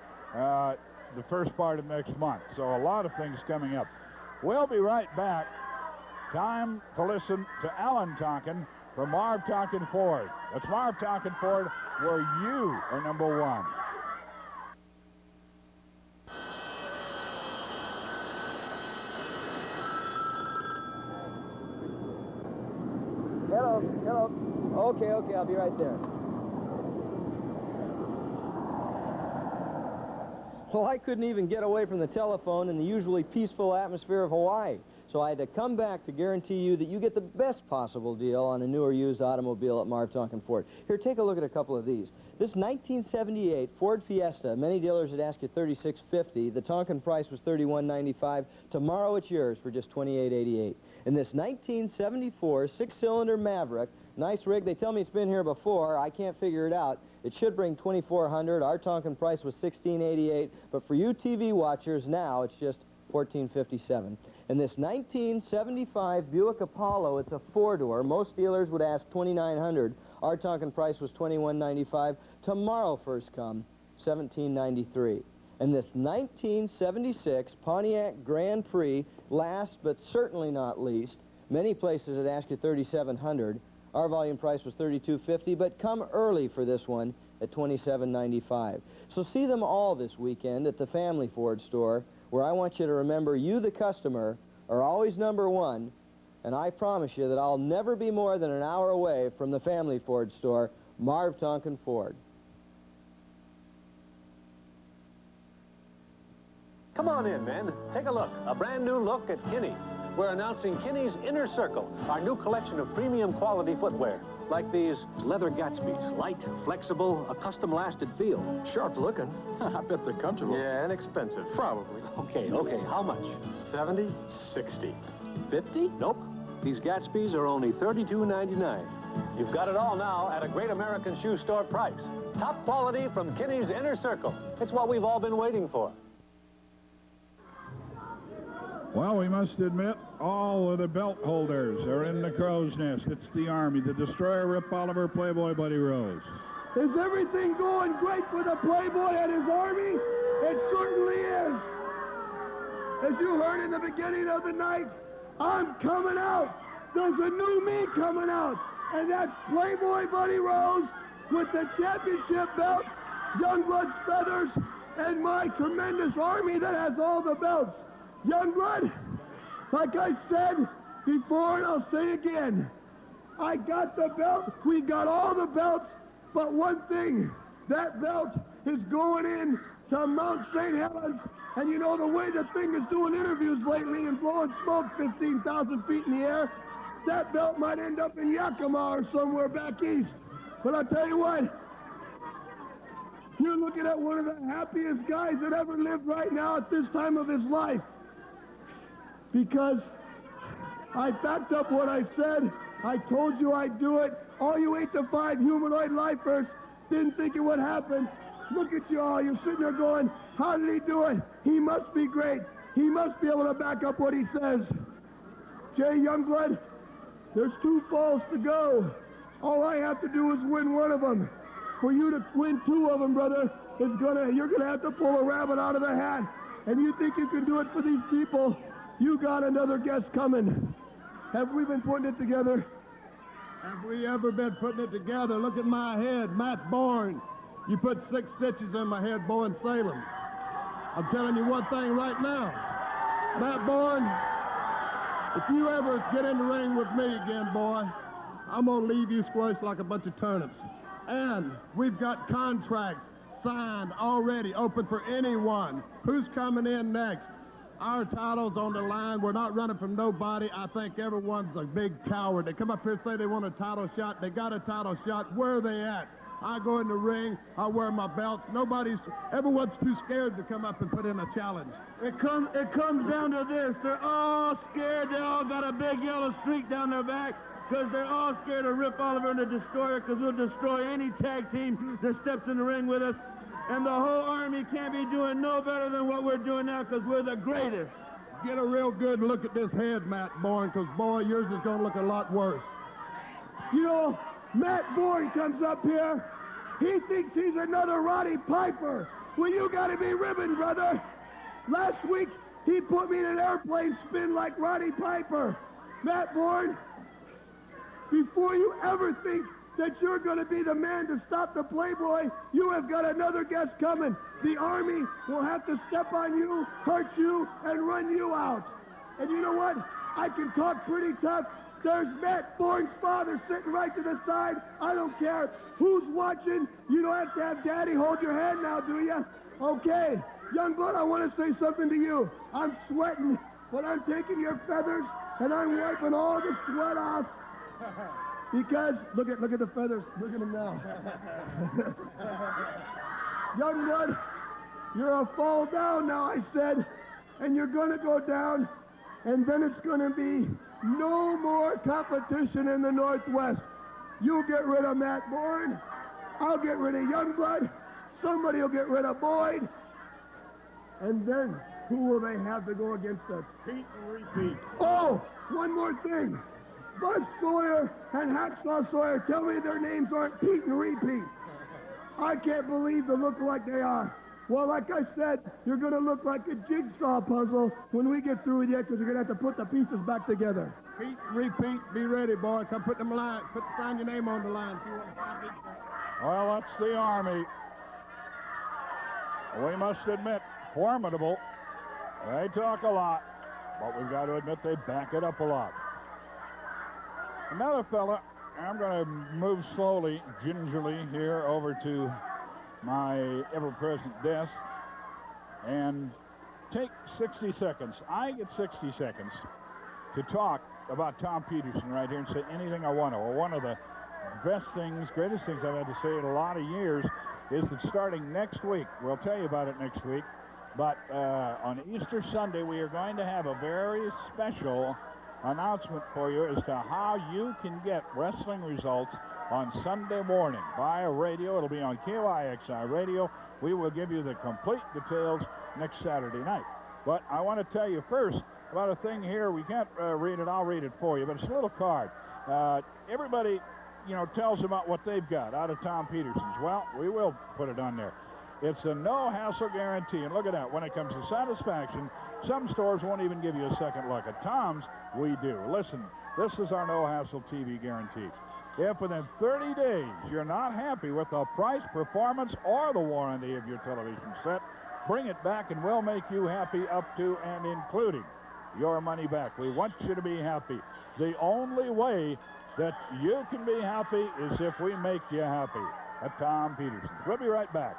The first part of next month. So a lot of things coming up. We'll be right back. Time to listen to Alan Tonkin from Marv Tonkin Ford. That's Marv Tonkin Ford, where you are number one. Hello. Okay, I'll be right there. Well, I couldn't even get away from the telephone in the usually peaceful atmosphere of Hawaii. So I had to come back to guarantee you that you get the best possible deal on a new or used automobile at Marv Tonkin Ford. Here, take a look at a couple of these. This 1978 Ford Fiesta, many dealers would ask you $36.50. The Tonkin price was $31.95. Tomorrow it's yours for just $28.88. And this 1974 six-cylinder Maverick, nice rig. They tell me it's been here before. I can't figure it out. It should bring $2,400. Our Tonkin price was $16.88. But for you TV watchers, now it's just $14.57. And this 1975 Buick Apollo, it's a four-door. Most dealers would ask $2,900. Our Tonkin price was $21.95. Tomorrow first come, $17.93. And this 1976 Pontiac Grand Prix, last but certainly not least, many places would ask you $3,700. Our volume price was $32.50, but come early for this one at $27.95. So see them all this weekend at the Family Ford store, where I want you to remember you, the customer, are always number one, and I promise you that I'll never be more than an hour away from the Family Ford store, Marv Tonkin Ford. Come on in, man. Take a look. A brand new look at Kinney. We're announcing Kinney's Inner Circle, our new collection of premium quality footwear. Like these leather Gatsbys. Light, flexible, a custom-lasted feel. Sharp looking. I bet they're comfortable. Yeah, and expensive. Probably. Okay, how much? 70? 60. 50? Nope. These Gatsbys are only $32.99. You've got it all now at a great American shoe store price. Top quality from Kinney's Inner Circle. It's what we've all been waiting for. Well, we must admit, all of the belt holders are in the crow's nest. It's the Army, the Destroyer, Rip Oliver, Playboy Buddy Rose. Is everything going great for the Playboy and his Army? It certainly is. As you heard in the beginning of the night, I'm coming out. There's a new me coming out, and that's Playboy Buddy Rose with the championship belt, Youngblood's feathers, and my tremendous Army that has all the belts. Youngblood, like I said before, and I'll say again, I got the belt, we got all the belts, but one thing, that belt is going in to Mount St. Helens, and you know the way the thing is doing interviews lately and blowing smoke 15,000 feet in the air, that belt might end up in Yakima or somewhere back east. But I'll tell you what, you're looking at one of the happiest guys that ever lived right now at this time of his life. Because I backed up what I said. I told you I'd do it. All you 8 to 5 humanoid lifers didn't think it would happen. Look at you all. You're sitting there going, how did he do it? He must be great. He must be able to back up what he says. Jay Youngblood, there's 2 falls to go. All I have to do is win one of them. For you to win 2 of them, brother, you're gonna have to pull a rabbit out of the hat. And you think you can do it for these people? You got another guest coming. Have we been putting it together? Have we ever been putting it together? Look at my head, Matt Bourne. You put 6 stitches in my head, boy, in Salem. I'm telling you one thing right now. Matt Bourne, if you ever get in the ring with me again, boy, I'm going to leave you squished like a bunch of turnips. And we've got contracts signed already, open for anyone. Who's coming in next? Our title's on the line. We're not running from nobody. I think everyone's a big coward. They come up here and say they want a title shot. They got a title shot. Where are they at? I go in the ring. I wear my belts. Everyone's too scared to come up and put in a challenge. It comes down to this. They're all scared. They all got a big yellow streak down their back because they're all scared of Rip Oliver and the Destroyer, because we'll destroy any tag team that steps in the ring with us. And the whole Army can't be doing no better than what we're doing now, because we're the greatest. Get a real good look at this head, Matt Bourne, because, boy, yours is going to look a lot worse. You know, Matt Bourne comes up here. He thinks he's another Roddy Piper. Well, you got to be ribbon, brother. Last week, he put me in an airplane spin like Roddy Piper. Matt Bourne, before you ever think that you're going to be the man to stop the Playboy, you have got another guest coming. The Army will have to step on you, hurt you, and run you out. And you know what? I can talk pretty tough. There's Matt Bourne's father sitting right to the side. I don't care who's watching. You don't have to have Daddy hold your hand now, do you? Okay. Youngblood, I want to say something to you. I'm sweating, but I'm taking your feathers, and I'm wiping all the sweat off. Because, look at the feathers. Look at them now. Youngblood, you're a fall down now, I said. And you're going to go down, and then it's going to be no more competition in the Northwest. You'll get rid of Matt Bourne. I'll get rid of Youngblood. Somebody will get rid of Boyd. And then, who will they have to go against us? Pete and repeat. Oh, one more thing. Bud Sawyer and Hacksaw Sawyer, tell me their names aren't Pete and Repeat. I can't believe the look-alike they are. Well, like I said, you're going to look like a jigsaw puzzle when we get through with you, because you're going to have to put the pieces back together. Pete, repeat, be ready, boy. Come put them line, sign your name on the line. Well, that's the Army. We must admit, formidable. They talk a lot, but we've got to admit they back it up a lot. Another fella, I'm going to move slowly, gingerly here over to my ever-present desk and take 60 seconds. I get 60 seconds to talk about Tom Peterson right here and say anything I want to. Or one of the best things, greatest things I've had to say in a lot of years is that starting next week, we'll tell you about it next week, but on Easter Sunday, we are going to have a very special announcement for you as to how you can get wrestling results on Sunday morning via radio. It'll be on KYXI radio. We will give you the complete details next Saturday night. But I want to tell you first about a thing here. We can't read it. I'll read it for you, but it's a little card. Everybody, you know, tells about what they've got out of Tom Peterson's. Well, we will put it on there. It's a no-hassle guarantee, and look at that. When it comes to satisfaction, some stores won't even give you a second look. At Tom's, we do. Listen, this is our no-hassle TV guarantee. If within 30 days you're not happy with the price, performance, or the warranty of your television set, bring it back and we'll make you happy up to and including your money back. We want you to be happy. The only way that you can be happy is if we make you happy. At Tom Peterson's. We'll be right back.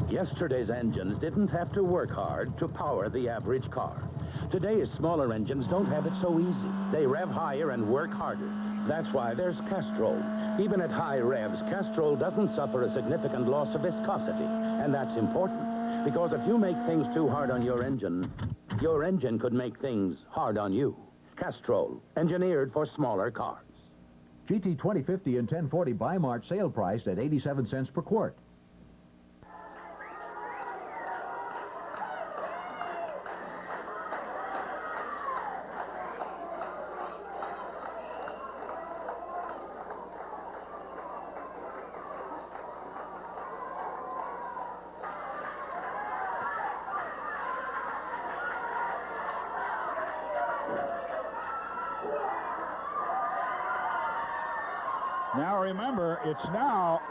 Yesterday's engines didn't have to work hard to power the average car. Today's smaller engines don't have it so easy. They rev higher and work harder. That's why there's Castrol. Even at high revs, Castrol doesn't suffer a significant loss of viscosity. And that's important, because if you make things too hard on your engine could make things hard on you. Castrol, engineered for smaller cars. GT 2050 and 1040 by March sale priced at 87 cents per quart. Now remember, it's now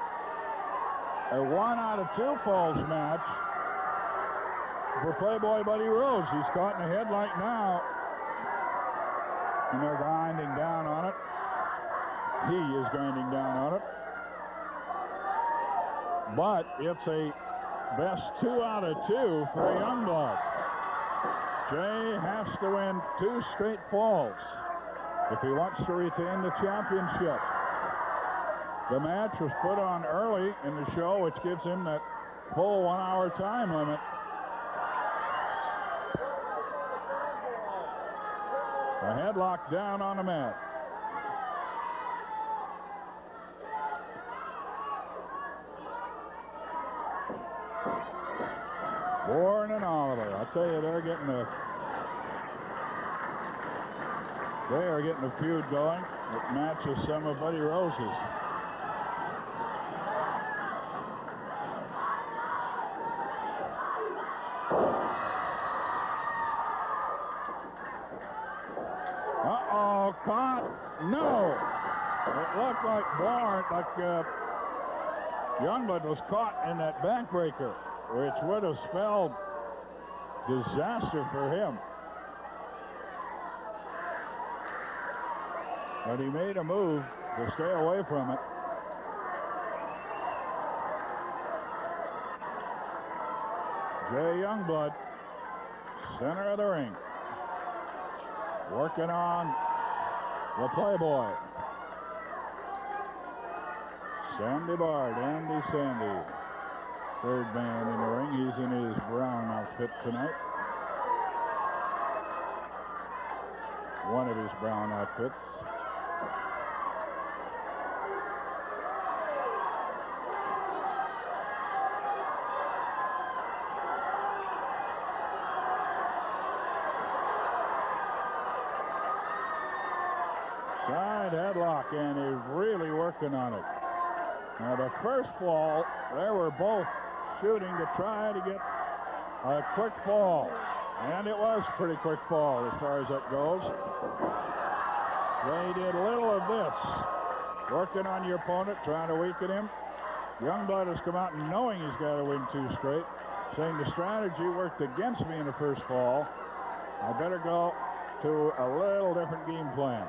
a 1 out of 2 falls match for Playboy Buddy Rose. He's caught in a headlight now, and they're grinding down on it. He is grinding down on it. But it's a best 2 out of 2 for Youngblood. Jay has to win 2 straight falls if he wants to retain the championship. The match was put on early in the show, which gives him that full 1 hour time limit. A headlock down on the mat. Bourne and Oliver. I'll tell you, they are getting a feud going that matches some of Buddy Rose's. Caught? No. It looked like Youngblood was caught in that backbreaker, which would have spelled disaster for him. But he made a move to stay away from it. Jay Youngblood, center of the ring, working on the Playboy. Sandy Bard, Andy Sandy, third man in the ring. He's in his brown outfit tonight. One of his brown outfits. Side headlock, and he's really working on it. Now, the first fall, they were both shooting to try to get a quick fall. And it was a pretty quick fall as far as that goes. They did little of this. Working on your opponent, trying to weaken him. Youngblood has come out knowing he's got to win 2 straight, saying the strategy worked against me in the first fall. I better go to a little different game plan.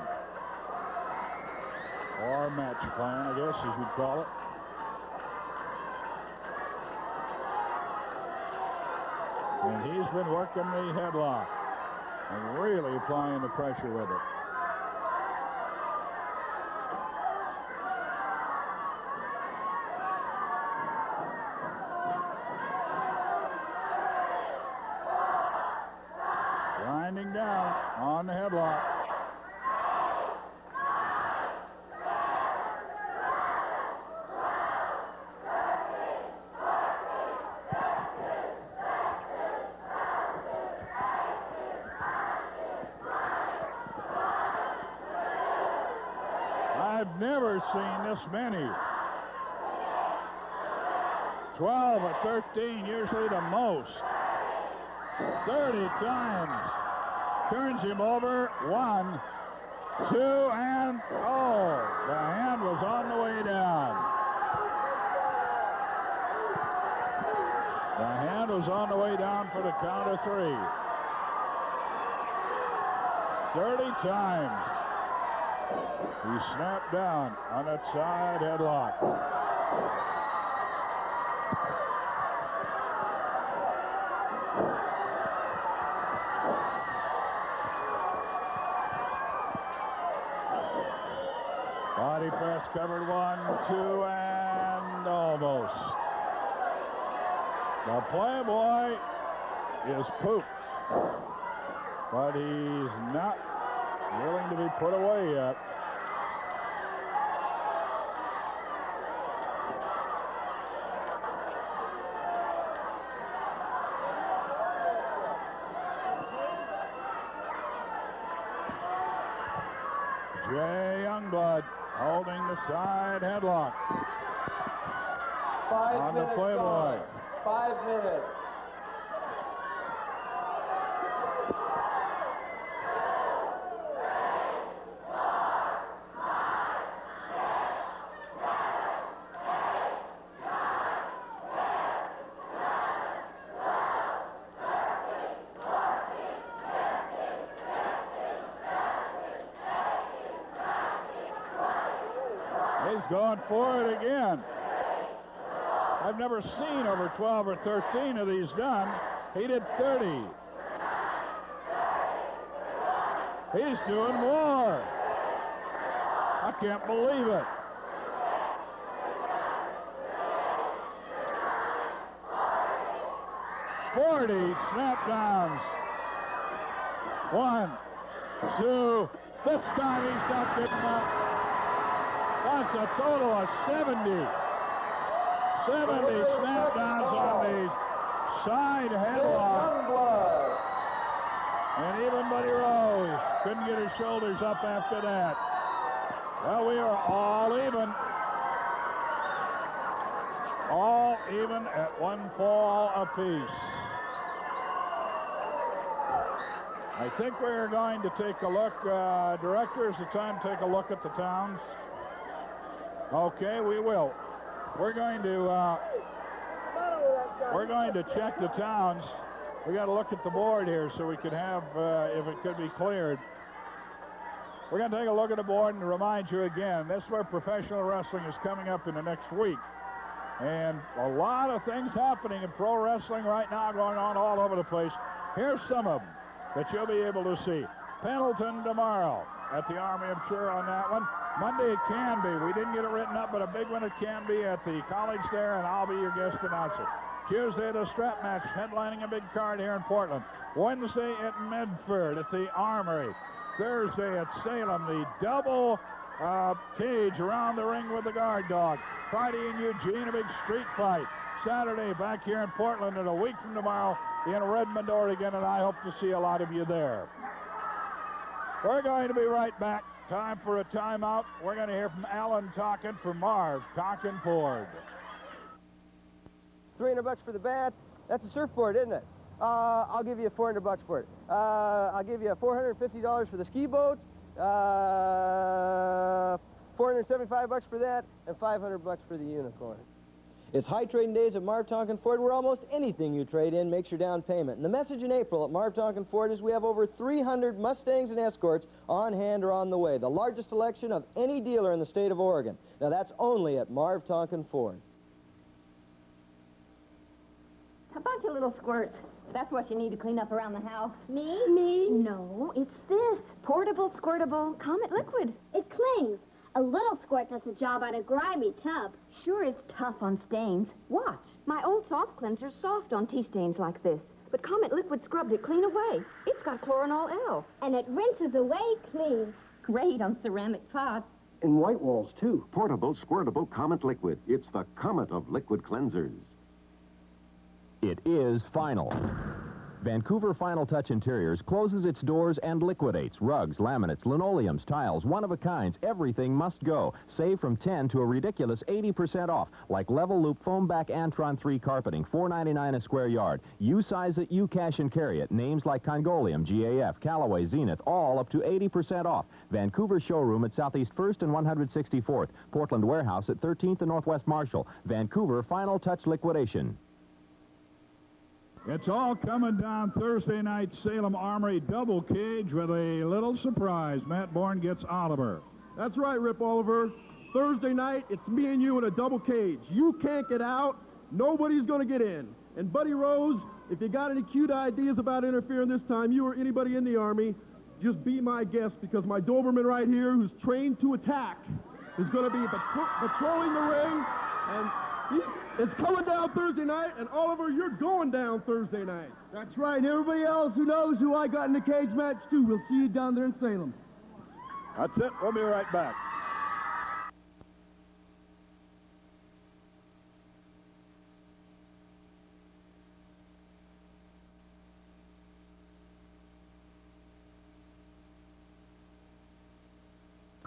Or match plan, I guess, as you'd call it. And he's been working the headlock and really applying the pressure with it. never seen this many. 12 or 13, usually the most. 30 times. Turns him over. 1, 2, and oh, the hand was on the way down. The hand was on the way down for the count of 3. 30 times. He snapped down on that side headlock. Body press covered. 1, 2, and almost. The Playboy is pooped, but he's not willing to be put away yet. Jay Youngblood holding the side headlock. 5 on the minutes Playboy. gone. 5 minutes. He's going for it again. I've never seen over 12 or 13 of these done. He did 30. He's doing more. I can't believe it. "40 snap downs. 1, 2. This time he's not getting up. That's a total of 70. 70 snap downs on the side headlock. And even Buddy Rose couldn't get his shoulders up after that. Well, we are all even. All even at 1 fall apiece. I think we're going to take a look. Director, is it time to take a look at the towns? Okay, we will. We're going to check the towns. We got to look at the board here so we can have, if it could be cleared. We're going to take a look at the board and remind you again, this is where professional wrestling is coming up in the next week. And a lot of things happening in pro wrestling right now, going on all over the place. Here's some of them that you'll be able to see. Pendleton tomorrow at the Army, I'm sure, on that one. Monday it can be. We didn't get it written up, but a big one it can be at the college there, and I'll be your guest announcer. Tuesday, the strap match, headlining a big card here in Portland. Wednesday at Medford at the Armory. Thursday at Salem, the double cage around the ring with the guard dog. Friday in Eugene, a big street fight. Saturday back here in Portland, and a week from tomorrow in Redmond, Oregon, and I hope to see a lot of you there. We're going to be right back. Time for a timeout. We're going to hear from Alan Tonkin for Marv Tonkin Ford. $300 for the bats. That's a surfboard, isn't it? I'll give you $400 for it. I'll give you $450 for the ski boats. $475 for that, and $500 for the unicorn. It's high trading days at Marv Tonkin Ford, where almost anything you trade in makes your down payment. And the message in April at Marv Tonkin Ford is we have over 300 Mustangs and Escorts on hand or on the way, the largest selection of any dealer in the state of Oregon. Now that's only at Marv Tonkin Ford. A bunch of little squirts. That's what you need to clean up around the house. Me? Me? No, it's this. Portable, squirtable Comet liquid. It clings. A little squirt does the job on a grimy tub. Sure is tough on stains. Watch. My old soft cleanser's soft on tea stains like this. But Comet liquid scrubbed it clean away. It's got chlorinol L. And it rinses away clean. Great on ceramic pots. And white walls, too. Portable, squirtable Comet liquid. It's the Comet of liquid cleansers. It is final. Vancouver Final Touch Interiors closes its doors and liquidates rugs, laminates, linoleums, tiles, one-of-a-kinds. Everything must go. Save from 10 to a ridiculous 80% off, like level loop foam back Antron 3 carpeting, $4.99 a square yard. You size it, you cash and carry it. Names like Congolium, GAF, Callaway, Zenith, all up to 80% off. Vancouver showroom at Southeast 1st and 164th. Portland warehouse at 13th and Northwest Marshall. Vancouver Final Touch Liquidation. It's all coming down Thursday night, Salem Armory double cage with a little surprise. Matt Bourne gets Oliver. That's right, Rip Oliver. Thursday night, it's me and you in a double cage. You can't get out. Nobody's going to get in. And Buddy Rose, if you got any cute ideas about interfering this time, you or anybody in the Army, just be my guest, because my Doberman right here, who's trained to attack, is going to be patrolling the ring, and it's coming down Thursday night, and Oliver, you're going down Thursday night. That's right, and everybody else who knows who I got in the cage match, too. We'll see you down there in Salem. That's it. We'll be right back.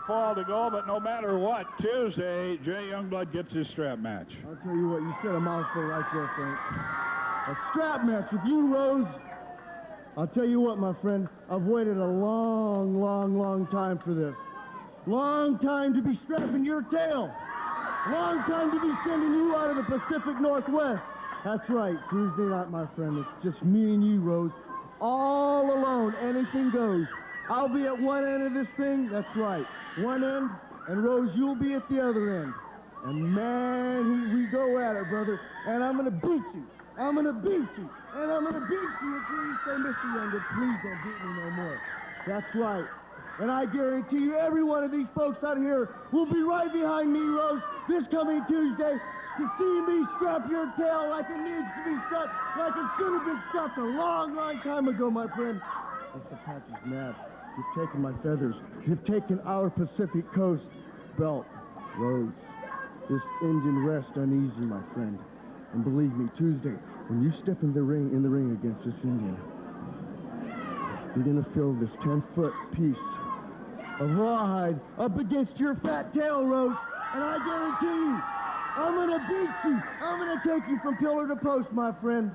Fall to go, but no matter what, Tuesday, Jay Youngblood gets his strap match. I'll tell you what, you said a mouthful right there, Frank. A strap match with you, Rose. I'll tell you what, my friend, I've waited a long, long, long time for this. Long time to be strapping your tail. Long time to be sending you out of the Pacific Northwest. That's right, Tuesday night, my friend. It's just me and you, Rose. All alone, anything goes. I'll be at one end of this thing, that's right. One end, and Rose, you'll be at the other end. And man, we go at it, brother. And I'm gonna beat you. I'm gonna beat you. And I'm gonna beat you until you say, Mr. Youngwood, please don't beat me no more. That's right. And I guarantee you, every one of these folks out here will be right behind me, Rose, this coming Tuesday, to see me strap your tail like it needs to be strapped, like it should have been strapped a long, long time ago, my friend. Mr. Patsy's mad. You've taken my feathers. You've taken our Pacific Coast belt. Rose, this engine rests uneasy, my friend. And believe me, Tuesday, when you step in the ring against this Indian, you're gonna feel this 10-foot piece of rawhide up against your fat tail, Rose. And I guarantee you, I'm gonna beat you. I'm gonna take you from pillar to post, my friend.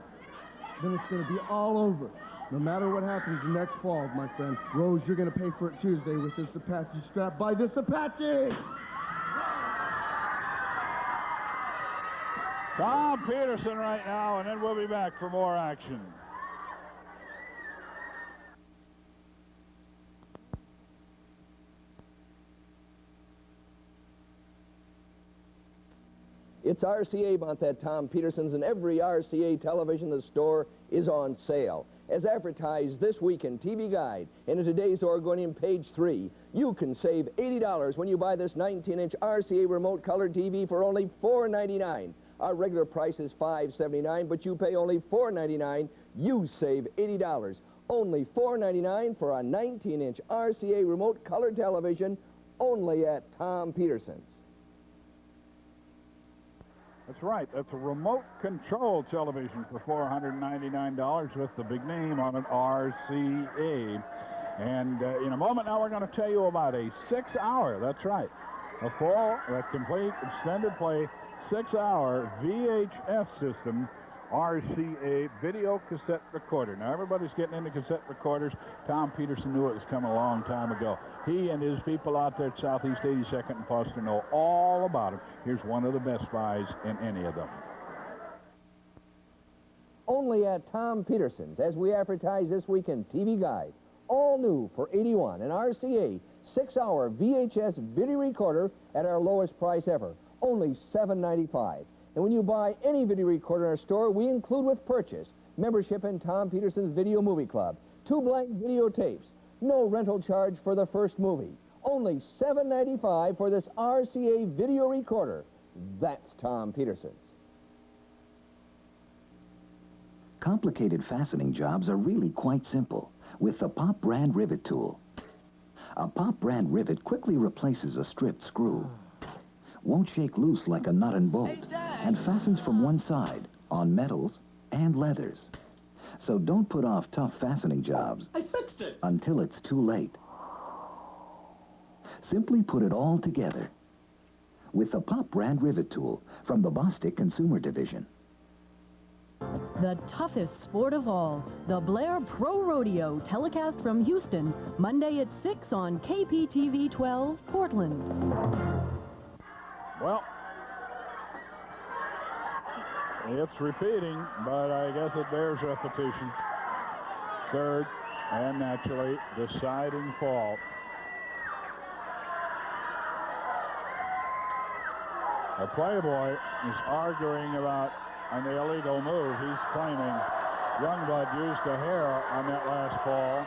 Then it's gonna be all over. No matter what happens next fall, my friend. Rose, you're going to pay for it Tuesday with this Apache strap by this Apache! Tom Peterson right now, and then we'll be back for more action. It's RCA month at Tom Peterson's, and every RCA television in the store is on sale. As advertised this week in TV Guide and in today's Oregonian page 3, you can save $80 when you buy this 19-inch RCA remote color TV for only $4.99. Our regular price is $5.79, but you pay only $4.99. You save $80. Only $4.99 for a 19-inch RCA remote color television, only at Tom Peterson's. That's right. That's a remote control television for $499 with the big name on it, RCA. And in a moment now, we're going to tell you about a 6-hour, that's right, a full, complete, extended play, 6-hour VHS system, RCA video cassette recorder. Now, everybody's getting into cassette recorders. Tom Peterson knew it was coming a long time ago. He and his people out there at Southeast 82nd and Foster know all about them. Here's one of the best buys in any of them. Only at Tom Peterson's, as we advertise this week in TV Guide. All new for $81, an RCA 6-hour VHS video recorder at our lowest price ever, only $7.95. And when you buy any video recorder in our store, we include with purchase membership in Tom Peterson's Video Movie Club, 2 blank videotapes, no rental charge for the first movie, only $7.95 for this RCA video recorder. That's Tom Peterson's. Complicated fastening jobs are really quite simple with the Pop brand rivet tool. A Pop brand rivet quickly replaces a stripped screw, won't shake loose like a nut and bolt, and fastens from one side on metals and leathers. So don't put off tough fastening jobs. I fixed it. Until it's too late. Simply put it all together with the Pop brand rivet tool from the Bostic Consumer Division. The toughest sport of all, the Blair Pro Rodeo, telecast from Houston, Monday at 6 on KPTV 12, Portland. Well, it's repeating, but I guess it bears repetition. Third, and naturally, deciding fall. The Playboy is arguing about an illegal move. He's claiming Youngblood used the hair on that last fall.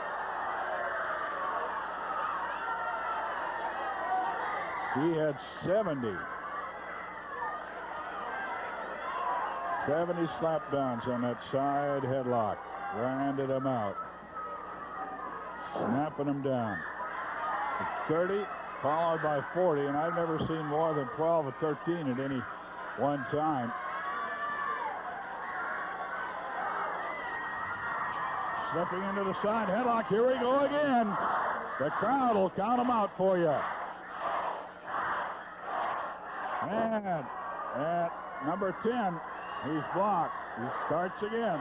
He had 70 slap downs on that side headlock. Grinded him out. Snapping him down. 30, followed by 40, and I've never seen more than 12 or 13 at any one time. Stepping into the side headlock. Here we go again. The crowd will count him out for you. And at number 10, he's blocked. He starts again.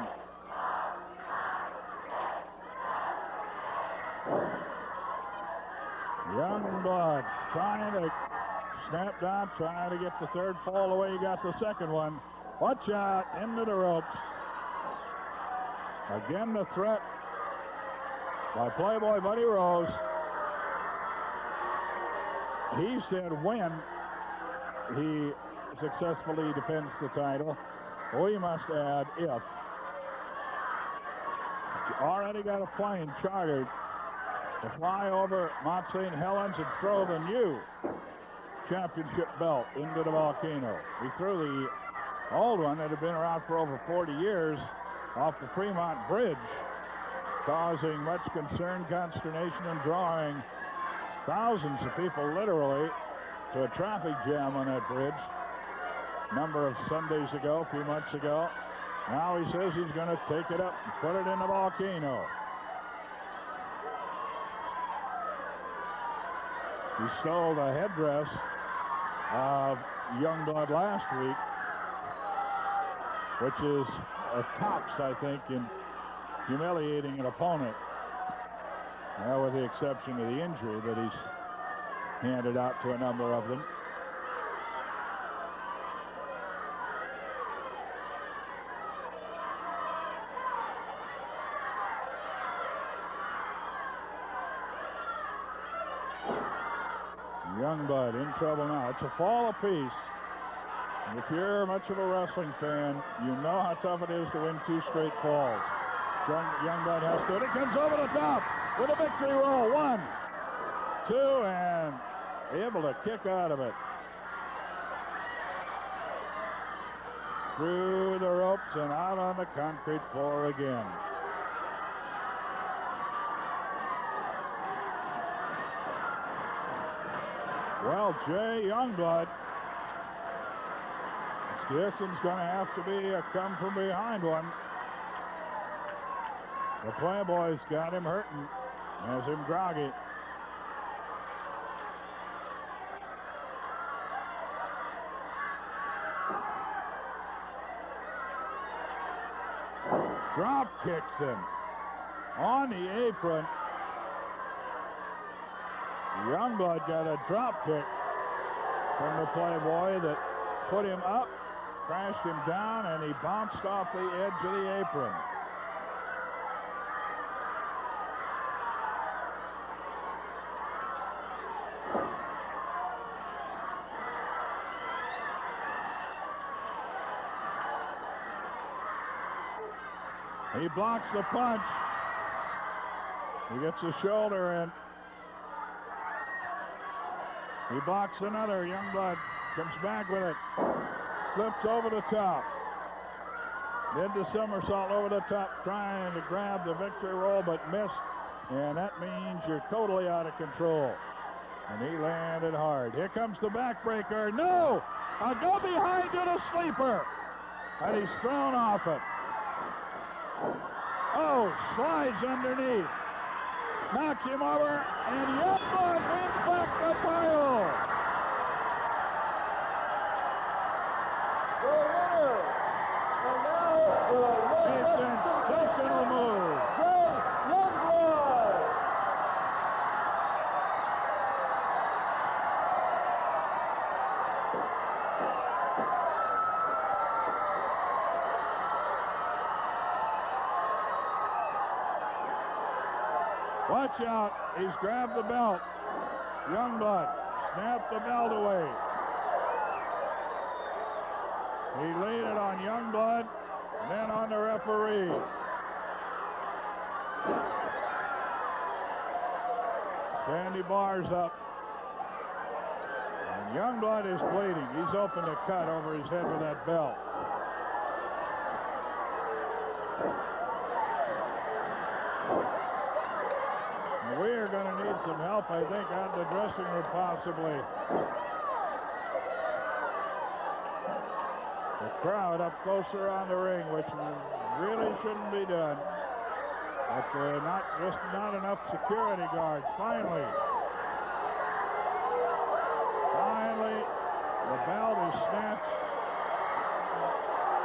Youngblood trying to snap down, trying to get the third fall away. He got the second one. Watch out, into the ropes. Again, the threat by Playboy Buddy Rose. He said when he successfully defends the title, we must add if. Already got a plane chartered to fly over Mount St. Helens and throw the new championship belt into the volcano. He threw the old one that had been around for over 40 years off the Fremont Bridge, causing much concern, consternation, and drawing thousands of people literally to a traffic jam on that bridge a number of Sundays ago, a few months ago. Now he says he's going to take it up and put it in the volcano. He stole the headdress of Youngblood last week, which is a tops, I think, in humiliating an opponent. With the exception of the injury that he's handed out to a number of them. Youngblood in trouble now. It's a fall apiece. And if you're much of a wrestling fan, you know how tough it is to win 2 straight falls. Youngblood has to. It comes over the top with a victory roll. 1, 2, and able to kick out of it. Through the ropes and out on the concrete floor again. Well, Jay Youngblood, this is going to have to be a come from behind one. The Playboy's got him hurting, has him groggy. Drop kicks him on the apron. Youngblood got a drop kick from the Playboy that put him up, crashed him down, and he bounced off the edge of the apron. He blocks the punch. He gets the shoulder in. He blocks another. Youngblood comes back with it. Flips over the top. Did the somersault over the top, trying to grab the victory roll, but missed. And that means you're totally out of control. And he landed hard. Here comes the backbreaker. No! A go behind to the sleeper. And he's thrown off it. Rose slides underneath. Knocks him over, and Youngblood wins back the title. The winner, and now a sensational move. Youngblood. Watch out. He's grabbed the belt. Youngblood snapped the belt away. He laid it on Youngblood, then on the referee. Sandy bars up. And Youngblood is bleeding. He's opened a cut over his head with that belt. We are going to need some help, I think, out in the dressing room, possibly. The crowd up closer on the ring, which really shouldn't be done. But not enough security guards. Finally, the belt is snatched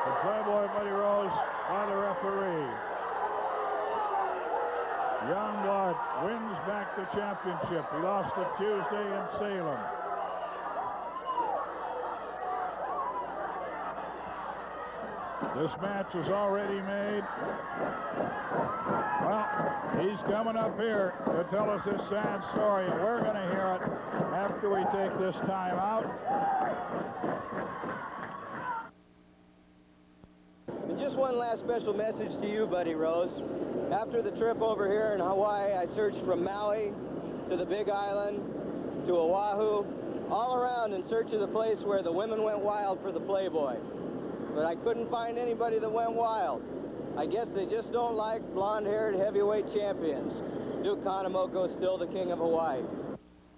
from Playboy Buddy Rose by the referee. Youngblood wins back the championship. He lost it Tuesday in Salem. This match is already made. Well, he's coming up here to tell us this sad story, and we're going to hear it after we take this time out. And just one last special message to you, Buddy Rose. After the trip over here in Hawaii, I searched from Maui to the Big Island to Oahu, all around in search of the place where the women went wild for the Playboy. But I couldn't find anybody that went wild. I guess they just don't like blonde-haired heavyweight champions. Duke Kahanamoku's still the king of Hawaii.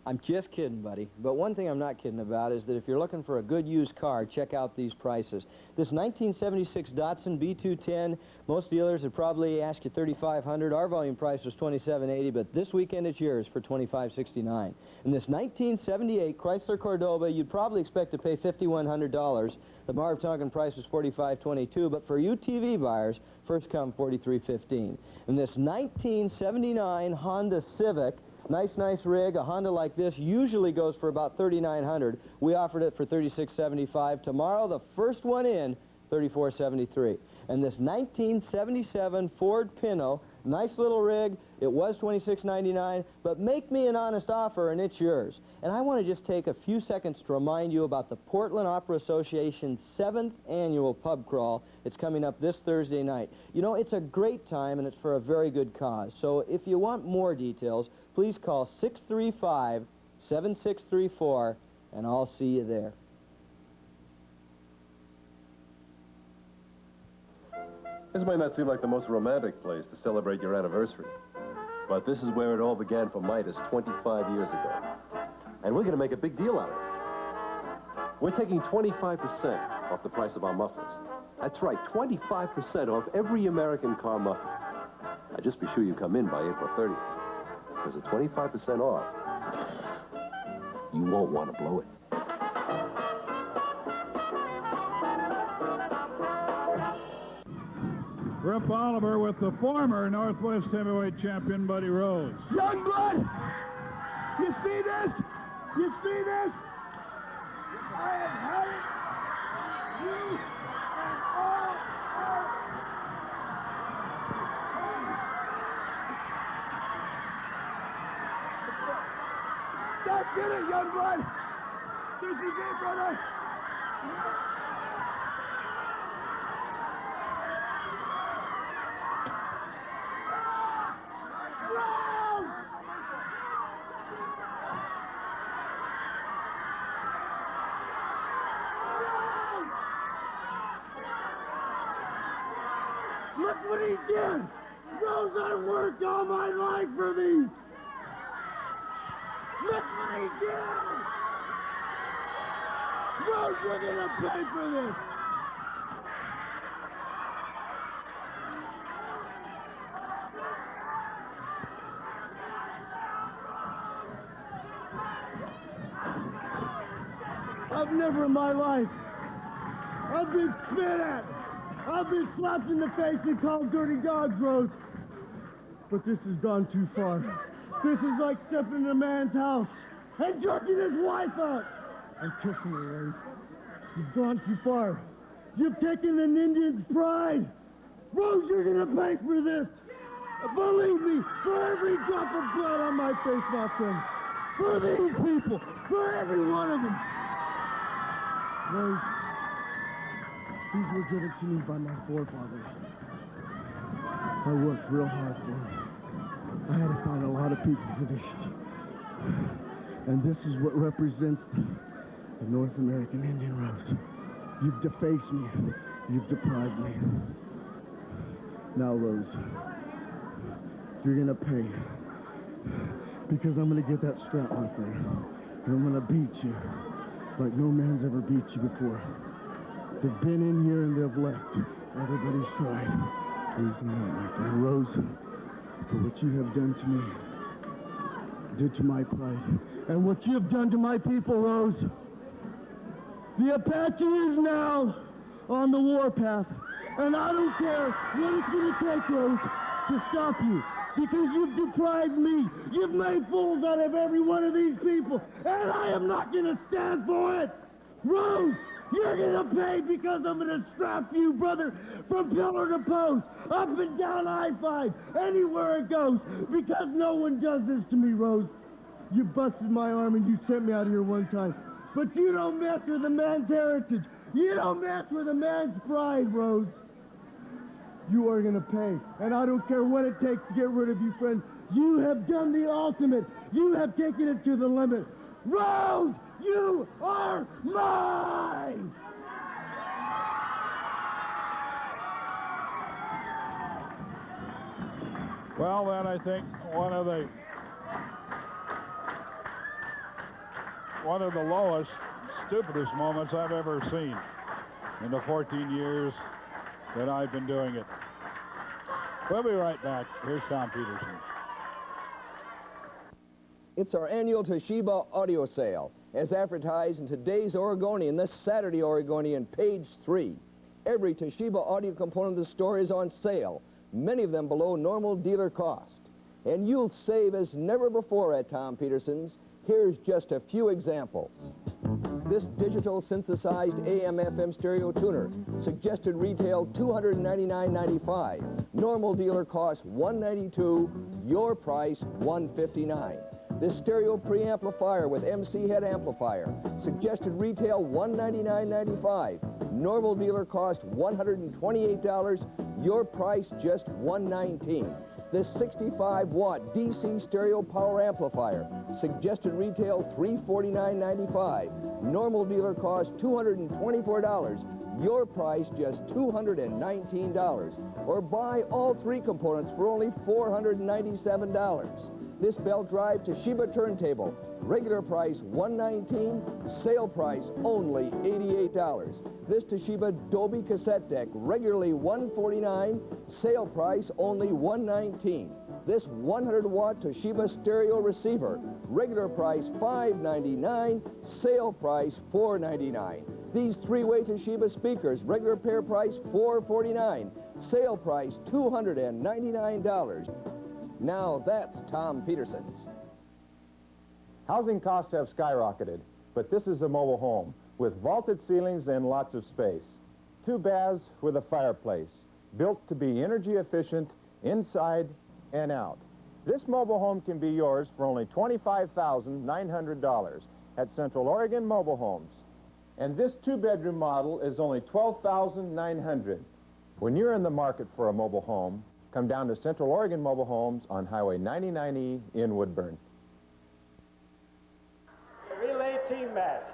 I'm just kidding, buddy. But one thing I'm not kidding about is that if you're looking for a good used car, check out these prices. This 1976 Datsun B210, most dealers would probably ask you $3,500. Our volume price was $2,780, but this weekend it's yours for $2,569. And this 1978 Chrysler Cordoba, you'd probably expect to pay $5,100. The Marv Tonkin price was $4,522, but for you TV buyers, first come $4,315. And this 1979 Honda Civic, nice rig. A Honda like this usually goes for about $3,900. We offered it for $3,675. Tomorrow, the first one in, $3,473. And this 1977 Ford Pinto, nice little rig. It was $2,699, but make me an honest offer and it's yours. And I want to just take a few seconds to remind you about the Portland Opera Association's 7th annual pub crawl. It's coming up this Thursday night. You know, it's a great time and it's for a very good cause. So if you want more details, please call 635-7634 and I'll see you there. This might not seem like the most romantic place to celebrate your anniversary, but this is where it all began for Midas 25 years ago. And we're going to make a big deal out of it. We're taking 25% off the price of our mufflers. That's right, 25% off every American car muffler. Now, just be sure you come in by April 30th, because at 25% off, you won't want to blow it. Rip Oliver with the former Northwest Heavyweight Champion, Buddy Rose. Youngblood! You see this? You see this? I have had it. You and all out. Stop, get it, Youngblood! This is it, brother! Look what he did! Rose, I worked all my life for these! Look what he did! Rose, you're gonna pay for this! I've never in my life. I've been spit at. I've been slapped in the face and called dirty dogs, Rose. But this has gone too far. This is like stepping in a man's house and jerking his wife out and kissing her, Rose. You've gone too far. You've taken an Indian's pride. Rose, you're gonna pay for this. Believe me, for every drop of blood on my face, my friend. For these people, for every one of them. Rose, these were given to me by my forefathers. I worked real hard for them. I had to find a lot of people for these. And this is what represents the North American Indian, Rose. You've defaced me. You've deprived me. Now, Rose, you're gonna pay. Because I'm gonna get that strap, my friend. And I'm gonna beat you like no man's ever beat you before. They've been in here and they've left. Everybody's tried. Please do not, my friend. Rose, for what you have done to me, did to my pride, and what you have done to my people, Rose. The Apache is now on the warpath, and I don't care what it's going to take, Rose, to stop you, because you've deprived me. You've made fools out of every one of these people, and I am not going to stand for it. Rose, you're going to pay, because I'm going to strap you, brother, from pillar to post, up and down I-5, anywhere it goes, because no one does this to me, Rose. You busted my arm and you sent me out here one time. But you don't mess with a man's heritage. You don't mess with a man's pride, Rose. You are going to pay. And I don't care what it takes to get rid of you, friend. You have done the ultimate. You have taken it to the limit. Rose, you are mine! Well, then I think one of the lowest, stupidest moments I've ever seen in the 14 years that I've been doing it. We'll be right back. Here's Tom Peterson. It's our annual Toshiba audio sale, as advertised in today's Oregonian, this Saturday Oregonian, page 3. Every Toshiba audio component of the store is on sale, many of them below normal dealer cost. And you'll save as never before at Tom Peterson's. Here's just a few examples. This digital synthesized AM/FM stereo tuner, suggested retail $299.95. Normal dealer cost $192, your price $159. This stereo preamplifier with MC head amplifier, suggested retail $199.95. Normal dealer cost $128, your price just $119. This 65-watt DC stereo power amplifier, suggested retail $349.95. Normal dealer cost $224. Your price just $219. Or buy all 3 components for only $497. This belt drive Toshiba turntable, regular price $119, sale price only $88. This Toshiba Dolby cassette deck, regularly $149, sale price only $119. This 100-watt Toshiba stereo receiver, regular price $599, sale price $499. These 3-way Toshiba speakers, regular pair price $449, sale price $299. Now that's Tom Peterson's. Housing costs have skyrocketed, but this is a mobile home with vaulted ceilings and lots of space. 2 baths with a fireplace, built to be energy efficient inside and out. This mobile home can be yours for only $25,900 at Central Oregon Mobile Homes. And this 2-bedroom model is only $12,900. When you're in the market for a mobile home, come down to Central Oregon Mobile Homes on Highway 99E in Woodburn. Relay team match.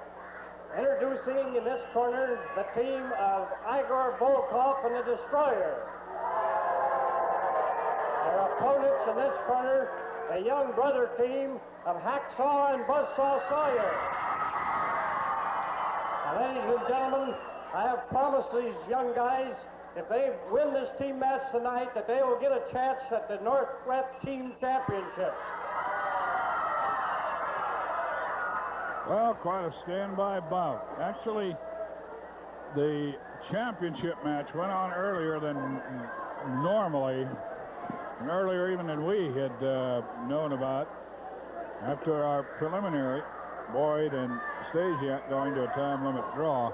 Introducing in this corner the team of Igor Volkov and the Destroyer. Their opponents in this corner, the young brother team of Hacksaw and Buzzsaw Sawyer. Now, ladies and gentlemen, I have promised these young guys, if they win this team match tonight, that they will get a chance at the Northwest Team Championship. Well, quite a standby bout. Actually, the championship match went on earlier than normally, and earlier even than we had known about. After our preliminary, Boyd and Stasiak going to a time limit draw,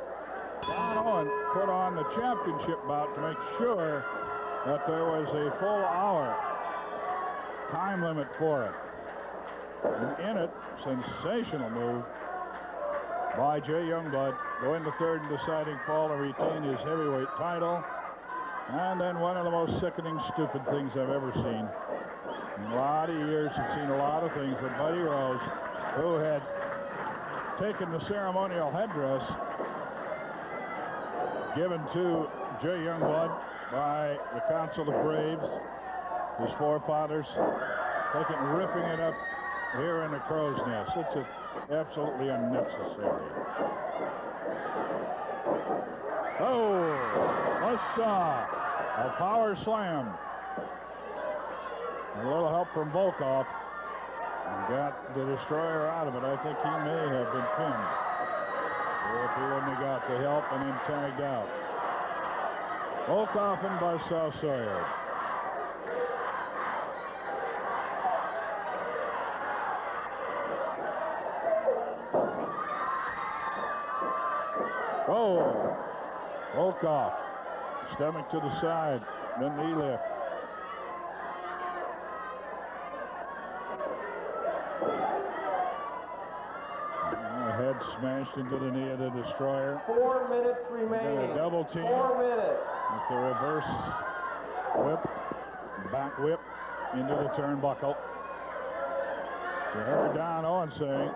Don Owen put on the championship bout to make sure that there was a full hour time limit for it. And in it, sensational move by Jay Youngblood, going to third and deciding fall to retain his heavyweight title. And then one of the most sickening, stupid things I've ever seen. In a lot of years, I've seen a lot of things, but Buddy Rose, who had taken the ceremonial headdress given to Jay Youngblood by the Council of Braves, his forefathers, taking and ripping it up here in the crow's nest. It's just absolutely unnecessary. Oh, Buzzsaw, a power slam. A little help from Volkov. And got the Destroyer out of it. I think he may have been pinned. Or if he wouldn't have got the help and then tagged out. Volkov and Buzzsaw Sawyer. Oh, Volkov, stomach to the side, then knee lift. Head smashed into the knee of the Destroyer. 4 minutes remaining. A double team. 4 minutes. With the reverse whip, back whip into the turnbuckle. You heard Don Owen saying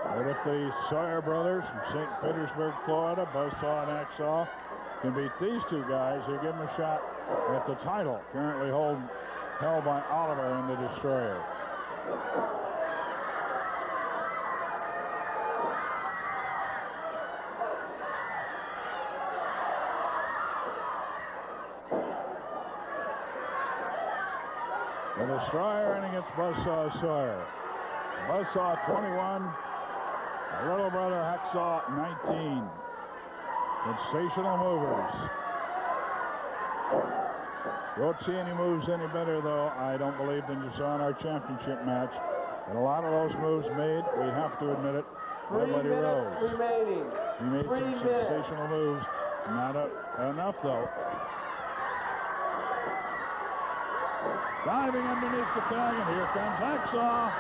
that if the Sawyer brothers from St. Petersburg, Florida, Buzzsaw and Hacksaw, can beat these two guys, they give them a shot at the title currently held by Oliver and the Destroyer. The Destroyer in against Buzzsaw Sawyer. Buzzsaw 21, little brother Hacksaw 19. Sensational movers. Don't see any moves any better, though, I don't believe, than you saw in our championship match. And a lot of those moves made, we have to admit it, by 3 Buddy minutes Rose. remaining. He made 3 some minutes. sensational moves. Not enough, though. Diving underneath the tag, and here comes Hacksaw.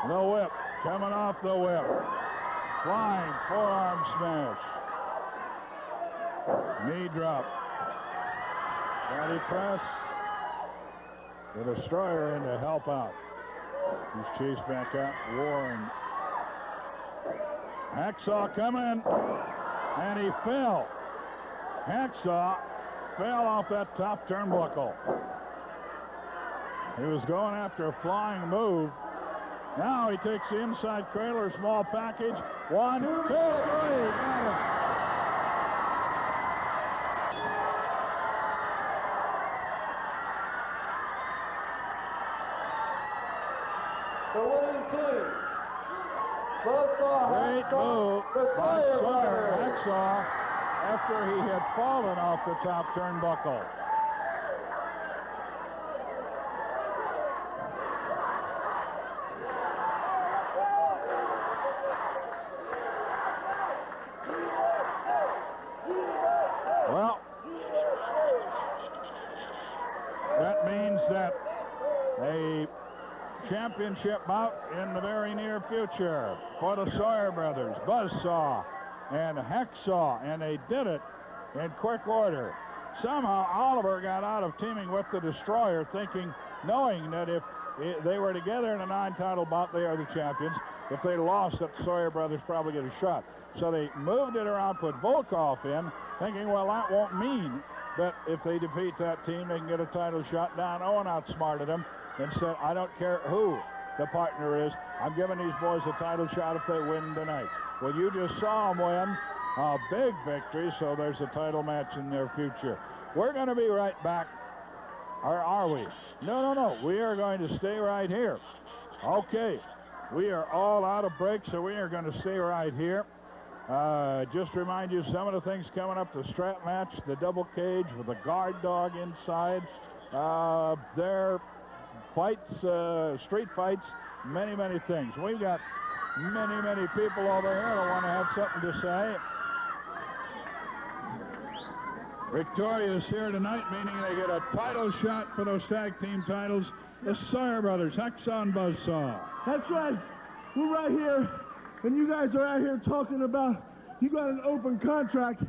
The whip, coming off the whip. Flying forearm smash. Knee drop. Body press. The Destroyer in to help out. He's chased back out. Warren. Hacksaw coming. And he fell. Hacksaw fell off that top turnbuckle. He was going after a flying move. Now he takes the inside cradle, small package. 1, 2, 3. Got it. The winning team. Buzzsaw, Great move by Sawyer. Hacksaw after he had fallen off the top turnbuckle. Well, that means that a championship bout in the very near future for the Sawyer brothers, Buzzsaw and Hacksaw, and they did it in quick order. Somehow Oliver got out of teaming with the Destroyer, knowing that if they were together in a non-title bout, they are the champions. If they lost, that Sawyer brothers probably get a shot. So they moved it around, put Volkov in, thinking, well, that won't mean that if they defeat that team, they can get a title shot. Don Owen outsmarted them. Instead, I don't care who the partner is. I'm giving these boys a title shot if they win tonight. Well, you just saw them win a big victory, so there's a title match in their future. We're going to be right back. Or are we? No. We are going to stay right here. Okay. We are all out of break, so we are going to stay right here. Just remind you some of the things coming up. The strap match, the double cage with the guard dog inside. Their fights, street fights, many things. We've got many people over here that want to have something to say. Victorious here tonight, meaning they get a title shot for those tag team titles. The Sawyer brothers, Hexon Buzzsaw. That's right. We're right here, and you guys are out here talking about you got an open contract,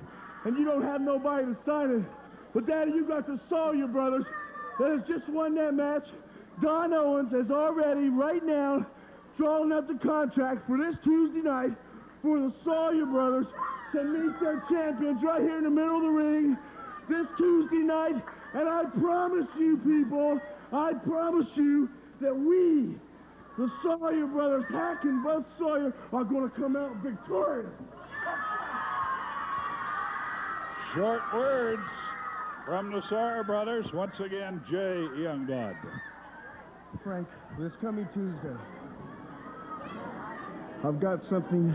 and you don't have nobody to sign it. But, Daddy, you got the Sawyer brothers that has just won that match. Don Owens has already, right now, drawn up the contract for this Tuesday night for the Sawyer brothers to meet their champions right here in the middle of the ring this Tuesday night. And I promise you, people, I promise you that we, the Sawyer brothers, Hack and Buzz Sawyer, are going to come out victorious. Short words from the Sawyer brothers. Once again, Jay Youngblood. Frank, this coming Tuesday, I've got something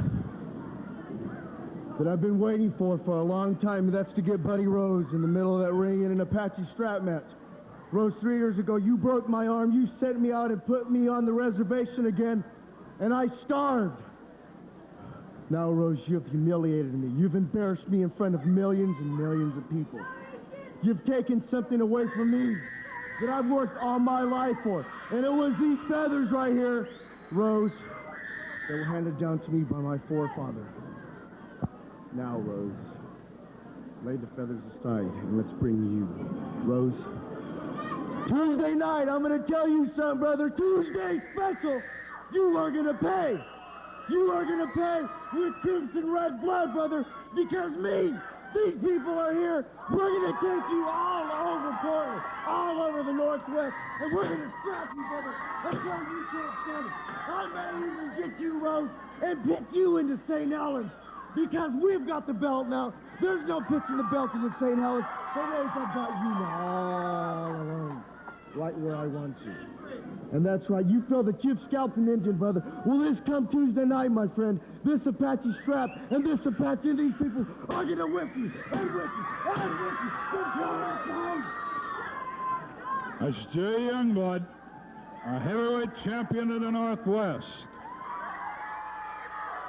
that I've been waiting for a long time, and that's to get Buddy Rose in the middle of that ring in an Apache strap match. Rose, 3 years ago, you broke my arm, you sent me out and put me on the reservation again, and I starved. Now, Rose, you've humiliated me. You've embarrassed me in front of millions and millions of people. You've taken something away from me that I've worked all my life for, and it was these feathers right here, Rose, that were handed down to me by my forefather. Now, Rose, lay the feathers aside and let's bring you, Rose. Tuesday night, I'm going to tell you something, brother. Tuesday special. You are going to pay. You are going to pay with crimson red blood, brother, because these people are here. We're going to take you all over Portland, all over the Northwest, and we're going to scrap you, brother, until you can't stand it. I may even get you, Rose, and pit you into St. Helens, because we've got the belt now. There's no pitching the belt into St. Helens. So, Rose, I've got you now all alone, right where I want you. And that's right, you feel that you've scalped an Indian, brother. Well, this come Tuesday night, my friend, this Apache strap and this Apache, and these people are going to whip you, and whip you, and whip you until that time. That's Jay Youngblood, a heavyweight champion of the Northwest.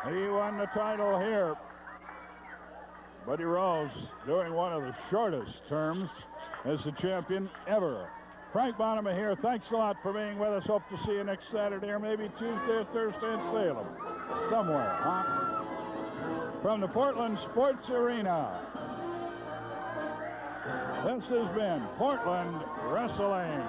He won the title here. Buddy Rose doing one of the shortest terms as the champion ever. Frank Bonham here. Thanks a lot for being with us. Hope to see you next Saturday or maybe Tuesday or Thursday in Salem. Somewhere, huh? From the Portland Sports Arena, this has been Portland Wrestling.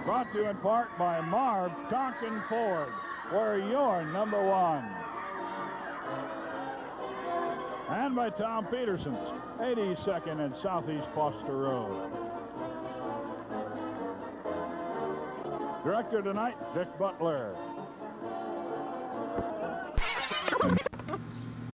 Brought to you in part by Marv Tonkin Ford, where you're number one. And by Tom Peterson's, 82nd and Southeast Foster Road. Director tonight, Dick Butler.